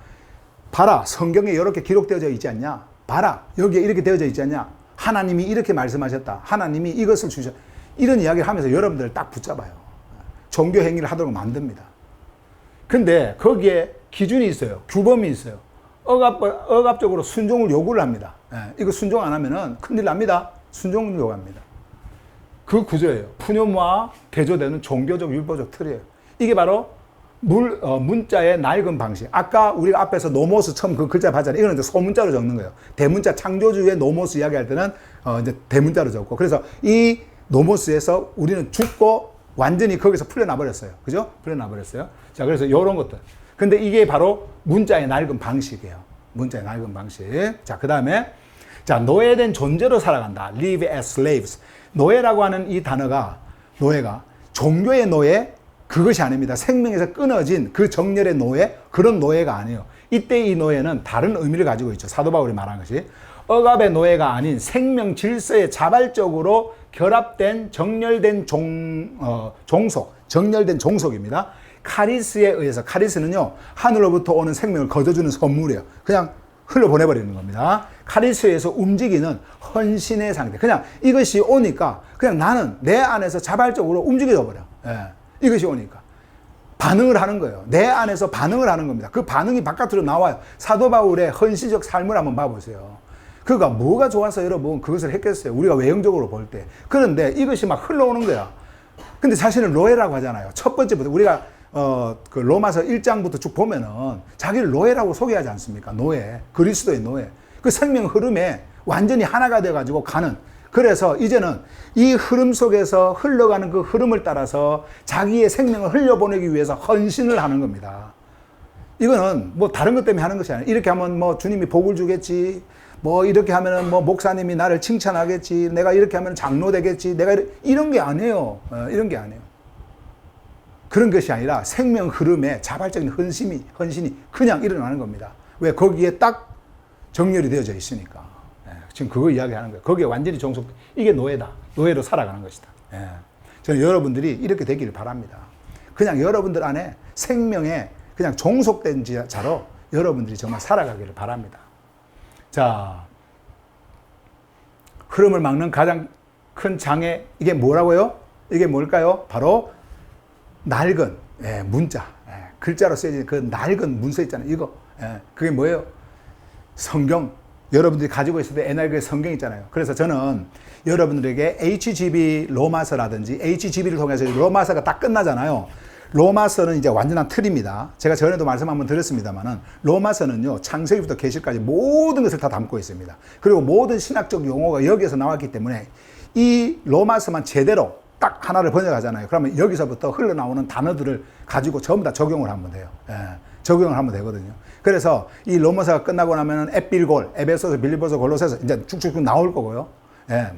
봐라, 성경에 이렇게 기록되어져 있지 않냐? 봐라, 여기에 이렇게 되어져 있지 않냐? 하나님이 이렇게 말씀하셨다. 하나님이 이것을 주셨. 이런 이야기를 하면서 여러분들을 딱 붙잡아요. 종교 행위를 하도록 만듭니다. 근데 거기에 기준이 있어요. 규범이 있어요. 억압적으로 순종을 요구를 합니다. 이거 순종 안 하면은 큰일 납니다. 순종을 요구합니다. 그 구조예요. 푸념화 대조되는 종교적 율법적 틀이에요. 이게 바로 문자의 낡은 방식. 아까 우리가 앞에서 노모스 처음 그 글자 봤잖아요. 이거는 이제 소문자로 적는 거예요. 대문자 창조주의 노모스 이야기할 때는 이제 대문자로 적고. 그래서 이 노모스에서 우리는 죽고 완전히 거기서 풀려나 버렸어요. 그죠? 풀려나 버렸어요. 자, 그래서 이런 것들. 근데 이게 바로 문자의 낡은 방식이에요. 문자의 낡은 방식. 자, 그 다음에 자, 노예된 존재로 살아간다. Live as slaves. 노예라고 하는 이 단어가, 노예가 종교의 노예, 그것이 아닙니다. 생명에서 끊어진 그 정렬의 노예, 그런 노예가 아니에요. 이때 이 노예는 다른 의미를 가지고 있죠. 사도 바울이 말한 것이 억압의 노예가 아닌 생명 질서에 자발적으로 결합된 정렬된 종속, 정렬된 종속입니다. 카리스에 의해서, 카리스는요 하늘로부터 오는 생명을 거둬주는 선물이에요. 그냥 흘러보내버리는 겁니다. 카리스에서 움직이는 헌신의 상태. 그냥 이것이 오니까 그냥 나는 내 안에서 자발적으로 움직여져 버려. 이것이 오니까 반응을 하는 거예요. 내 안에서 반응을 하는 겁니다. 그 반응이 바깥으로 나와요. 사도 바울의 헌신적 삶을 한번 봐보세요. 그가 뭐가 좋아서 여러분 그것을 했겠어요. 우리가 외형적으로 볼 때. 그런데 이것이 막 흘러오는 거야. 근데 사실은 노예라고 하잖아요. 첫 번째부터 우리가 그 로마서 1장부터 쭉 보면은 자기를 노예라고 소개하지 않습니까? 노예, 그리스도의 노예. 그 생명 흐름에 완전히 하나가 돼가지고 가는. 그래서 이제는 이 흐름 속에서 흘러가는 그 흐름을 따라서 자기의 생명을 흘려보내기 위해서 헌신을 하는 겁니다. 이거는 뭐 다른 것 때문에 하는 것이 아니에요. 이렇게 하면 뭐 주님이 복을 주겠지. 뭐 이렇게 하면은 뭐 목사님이 나를 칭찬하겠지. 내가 이렇게 하면 장로 되겠지. 내가 이런 게 아니에요. 이런 게 아니에요. 그런 것이 아니라 생명 흐름에 자발적인 헌신이 그냥 일어나는 겁니다. 왜? 거기에 딱 정렬이 되어져 있으니까. 지금 그거 이야기하는 거예요. 거기에 완전히 이게 노예다. 노예로 살아가는 것이다. 저는 여러분들이 이렇게 되기를 바랍니다. 그냥 여러분들 안에 생명에 그냥 종속된 자로 여러분들이 정말 살아가기를 바랍니다. 자, 흐름을 막는 가장 큰 장애, 이게 뭐라고요? 이게 뭘까요? 바로 낡은 문자, 글자로 쓰여진 그 낡은 문서 있잖아요. 이거, 그게 뭐예요? 성경. 여러분들이 가지고 있을 때 옛날 그 성경 있잖아요. 그래서 저는 여러분들에게 HGB 로마서라든지 HGB를 통해서 로마서가 딱 끝나잖아요. 로마서는 이제 완전한 틀입니다. 제가 전에도 말씀 한번 드렸습니다만은 로마서는요 창세기부터 계시까지 모든 것을 다 담고 있습니다. 그리고 모든 신학적 용어가 여기에서 나왔기 때문에 이 로마서만 제대로 딱 하나를 번역하잖아요. 그러면 여기서부터 흘러나오는 단어들을 가지고 전부 다 적용을 하면 돼요. 적용을 하면 되거든요. 그래서 이 로마서가 끝나고 나면은 에필골, 에베소서, 빌립보서, 골로새서 이제 쭉쭉쭉 나올 거고요.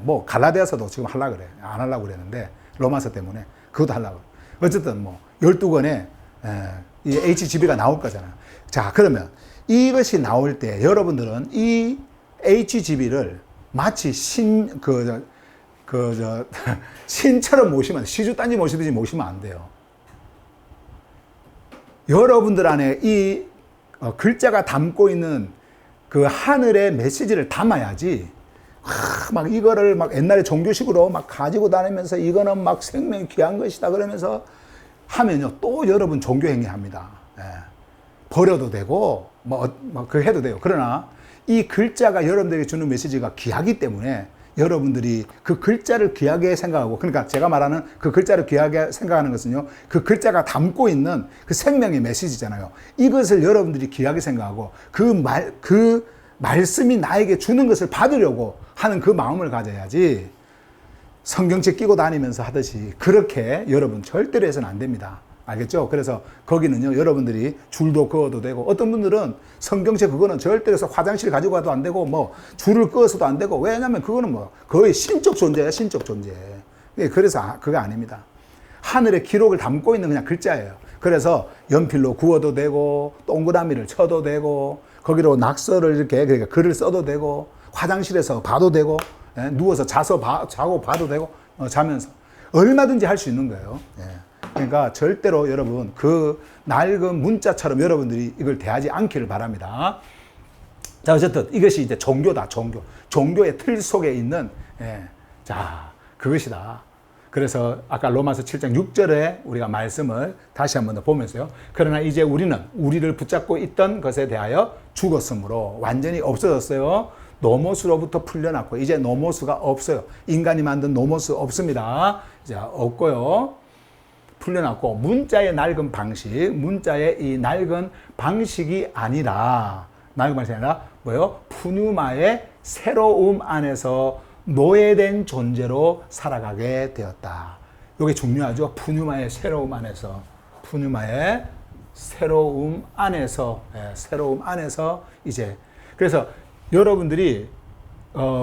뭐 갈라디아서도 지금 하려고 그래. 안 하려고 그랬는데 로마서 때문에 그것도 하려고. 어쨌든 뭐 12권에 이 HGB가 나올 거잖아요. 자, 그러면 이것이 나올 때 여러분들은 이 HGB를 마치 신처럼 모시면, 시주단지 모시듯이 모시면 안 돼요. 여러분들 안에 이 글자가 담고 있는 그 하늘의 메시지를 담아야지, 막 이거를 막 옛날에 종교식으로 막 가지고 다니면서 이거는 막 생명이 귀한 것이다 그러면서 하면요, 또 여러분 종교행위 합니다. 버려도 되고, 그 해도 돼요. 그러나 이 글자가 여러분들에게 주는 메시지가 귀하기 때문에 여러분들이 그 글자를 귀하게 생각하고, 그러니까 제가 말하는 그 글자를 귀하게 생각하는 것은요, 그 글자가 담고 있는 그 생명의 메시지잖아요. 이것을 여러분들이 귀하게 생각하고 그 말씀이 나에게 주는 것을 받으려고 하는 그 마음을 가져야지, 성경책 끼고 다니면서 하듯이 그렇게 여러분 절대로 해서는 안 됩니다. 알겠죠? 그래서 거기는요, 여러분들이 줄도 그어도 되고, 어떤 분들은 성경책 그거는 절대로 해서 화장실 가지고 가도 안 되고, 뭐 줄을 그어서도 안 되고, 왜냐면 그거는 뭐 거의 신적 존재예요, 신적 존재. 그래서 그거 아닙니다. 하늘의 기록을 담고 있는 그냥 글자예요. 그래서 연필로 구워도 되고, 동그라미를 쳐도 되고, 거기로 낙서를 이렇게, 그러니까 글을 써도 되고, 화장실에서 봐도 되고, 누워서 자고 봐도 되고, 자면서. 얼마든지 할 수 있는 거예요. 예. 그러니까 절대로 여러분 그 낡은 문자처럼 여러분들이 이걸 대하지 않기를 바랍니다. 자, 어쨌든 이것이 이제 종교다. 종교의 틀 속에 있는 자, 그것이다. 그래서 아까 로마서 7장 6절에 우리가 말씀을 다시 한번 더 보면서요. 그러나 이제 우리는 우리를 붙잡고 있던 것에 대하여 죽었으므로 완전히 없어졌어요. 노모스로부터 풀려났고 이제 노모스가 없어요. 인간이 만든 노모스 없습니다. 이제 없고요. 풀려났고 문자의 낡은 방식, 문자의 이 낡은 방식이 아니라 뭐요? 푸뉴마의 새로움 안에서 노예된 존재로 살아가게 되었다. 이게 중요하죠. 푸뉴마의 새로움 안에서. 푸뉴마의 새로움 안에서. 새로움 안에서 이제. 그래서 여러분들이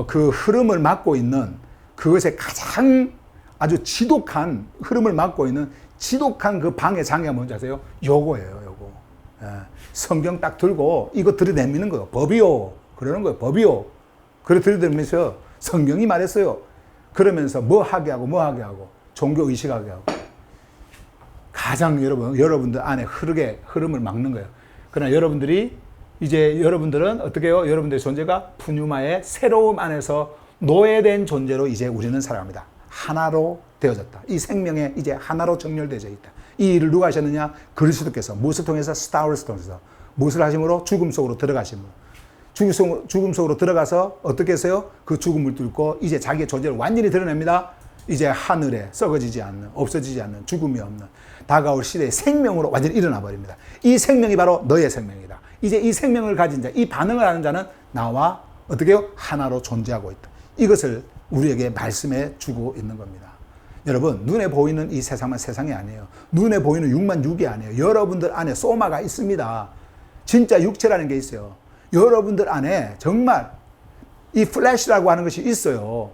그 흐름을 맡고 있는 그것의 가장 아주 지독한 흐름을 맡고 있는 지독한 그 방해 장애가 뭔지 아세요? 요거예요, 요거. 성경 딱 들고 이거 들이대미는 거예요. 법이요. 그러는 거예요. 법이요. 그래 들이대면서 성경이 말했어요. 그러면서 뭐 하게 하고 종교 의식하게 하고 가장 여러분들 안에 흐름을 막는 거예요. 그러나 여러분들이 이제 여러분들은 어떻게 해요? 여러분들의 존재가 푸뉴마의 새로움 안에서 노예된 존재로 이제 우리는 살아갑니다. 하나로 되어졌다. 이 생명에 이제 하나로 정렬되어 있다. 이 일을 누가 하셨느냐? 그리스도께서 무엇을 통해서? 스타워를 통해서. 무엇을 하심으로? 죽음 속으로 들어가심으로. 죽음 속으로 들어가서 어떻게 했어요? 그 죽음을 뚫고 이제 자기의 존재를 완전히 드러냅니다. 이제 하늘에 썩어지지 않는, 없어지지 않는, 죽음이 없는 다가올 시대의 생명으로 완전히 일어나 버립니다. 이 생명이 바로 너의 생명이다. 이제 이 생명을 가진 자, 이 반응을 하는 자는 나와 어떻게 해요? 하나로 존재하고 있다. 이것을 우리에게 말씀해 주고 있는 겁니다. 여러분, 눈에 보이는 이 세상은 세상이 아니에요. 눈에 보이는 육만 육이 아니에요. 여러분들 안에 소마가 있습니다. 진짜 육체라는 게 있어요. 여러분들 안에 정말 이 플래시라고 하는 것이 있어요.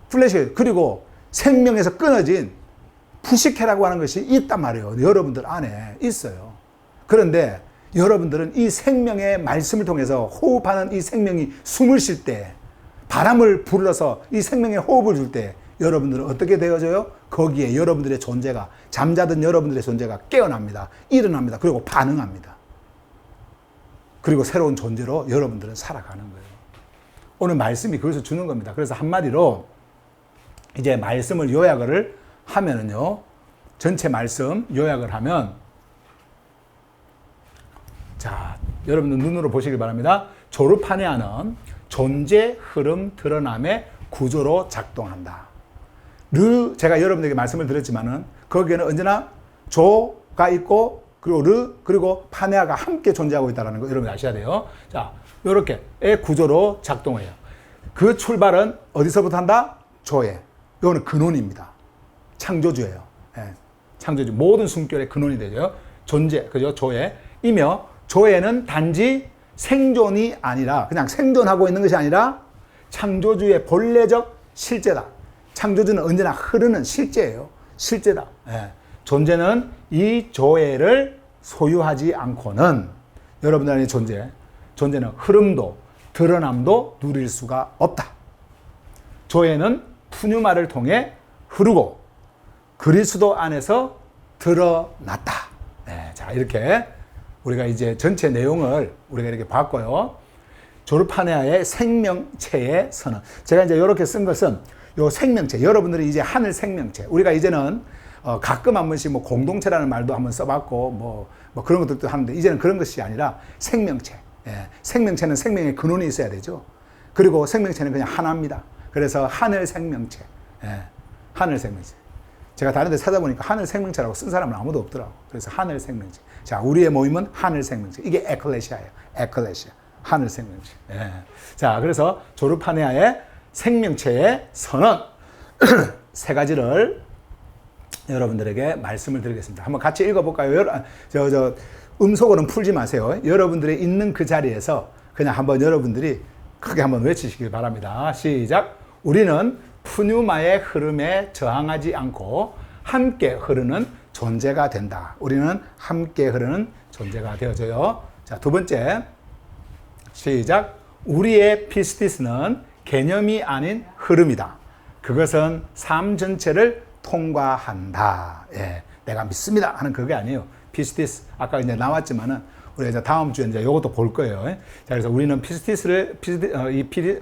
플래시. 그리고 생명에서 끊어진 푸시케라고 하는 것이 있단 말이에요. 여러분들 안에 있어요. 그런데 여러분들은 이 생명의 말씀을 통해서 호흡하는 이 생명이 숨을 쉴 때, 바람을 불러서 이 생명에 호흡을 줄 때 여러분들은 어떻게 되어져요? 거기에 여러분들의 존재가, 잠자던 여러분들의 존재가 깨어납니다. 일어납니다. 그리고 반응합니다. 그리고 새로운 존재로 여러분들은 살아가는 거예요. 오늘 말씀이 그것을 주는 겁니다. 그래서 한마디로 이제 말씀을 요약을 하면은요, 전체 말씀 요약을 하면, 자, 여러분들 눈으로 보시길 바랍니다. 조르파네아는 존재, 흐름, 드러남의 구조로 작동한다. 제가 여러분들에게 말씀을 드렸지만은 거기에는 언제나 조가 있고 그리고 파네아가 함께 존재하고 있다는 거 여러분 아셔야 돼요. 자, 요렇게의 구조로 작동을 해요. 그 출발은 어디서부터 한다? 조에. 이거는 근원입니다. 창조주예요. 창조주. 모든 숨결의 근원이 되죠. 존재, 그죠? 조에. 이며 조에는 단지 생존이 아니라, 그냥 생존하고 있는 것이 아니라 창조주의 본래적 실제다. 창조주는 언제나 흐르는 실제예요. 실제다. 존재는 이 조회를 소유하지 않고는 여러분들 안의 존재는 흐름도 드러남도 누릴 수가 없다. 조회는 푸뉴마를 통해 흐르고 그리스도 안에서 드러났다. 자, 이렇게 우리가 이제 전체 내용을 우리가 이렇게 봤고요. 조르파네아의 생명체의 선언. 제가 이제 이렇게 쓴 것은 요 생명체, 여러분들이 이제 하늘 생명체. 우리가 이제는 가끔 한 번씩 뭐 공동체라는 말도 한번 써봤고 뭐 그런 것들도 하는데 이제는 그런 것이 아니라 생명체. 생명체는 생명의 근원이 있어야 되죠. 그리고 생명체는 그냥 하나입니다. 그래서 하늘 생명체. 하늘 생명체. 제가 다른 데 찾아보니까 하늘 생명체라고 쓴 사람은 아무도 없더라고. 그래서 하늘 생명체. 자, 우리의 모임은 하늘 생명체. 이게 에클레시아예요. 에클레시아. 하늘 생명체. 자, 그래서 조르파네아의 생명체의 선언. 세 가지를 여러분들에게 말씀을 드리겠습니다. 한번 같이 읽어볼까요? 음속어는 풀지 마세요. 여러분들이 있는 그 자리에서 그냥 한번 여러분들이 크게 한번 외치시길 바랍니다. 시작. 우리는 푸뉴마의 흐름에 저항하지 않고 함께 흐르는 존재가 된다. 우리는 함께 흐르는 존재가 되어져요. 자, 두 번째. 시작. 우리의 피스티스는 개념이 아닌 흐름이다. 그것은 삶 전체를 통과한다. 예, 내가 믿습니다 하는 그게 아니에요. 피스티스 아까 이제 나왔지만은 우리 이제 다음 주에 이제 이것도 볼 거예요. 자, 그래서 우리는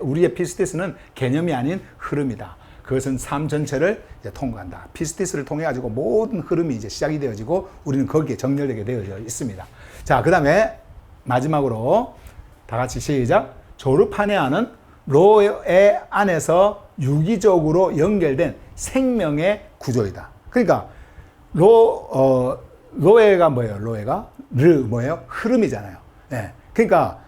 우리의 피스티스는 개념이 아닌 흐름이다. 그것은 삶 전체를 이제 통과한다. 피스티스를 통해 가지고 모든 흐름이 이제 시작이 되어지고 우리는 거기에 정렬되게 되어져 있습니다. 자, 그다음에 마지막으로 다 같이 시작. 조르파네아는 로에 안에서 유기적으로 연결된 생명의 구조이다. 그러니까 로에가 뭐예요? 로에가 뭐예요? 흐름이잖아요. 네. 그러니까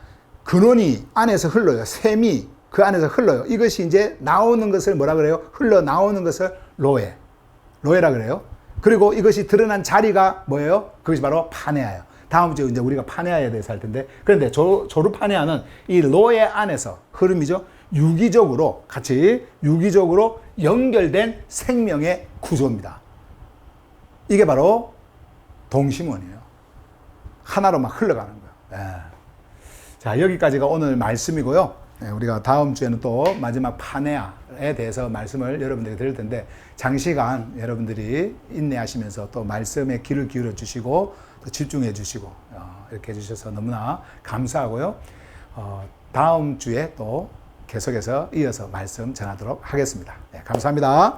근원이 안에서 흘러요. 샘이 그 안에서 흘러요. 이것이 이제 나오는 것을 뭐라 그래요? 흘러 나오는 것을 로에라 그래요. 그리고 이것이 드러난 자리가 뭐예요? 그것이 바로 파네아예요. 다음 주에 이제 우리가 파네아에 대해서 할 텐데, 그런데 조르파네아는 이 로에 안에서 흐름이죠. 유기적으로 같이 유기적으로 연결된 생명의 구조입니다. 이게 바로 동심원이에요. 하나로 막 흘러가는 거예요. 예. 자, 여기까지가 오늘 말씀이고요. 예, 우리가 다음 주에는 또 마지막 파네아에 대해서 말씀을 여러분들에게 드릴 텐데, 장시간 여러분들이 인내하시면서 또 말씀에 귀를 기울여 주시고 또 집중해 주시고 이렇게 해주셔서 너무나 감사하고요. 다음 주에 또 계속해서 이어서 말씀 전하도록 하겠습니다. 네, 감사합니다.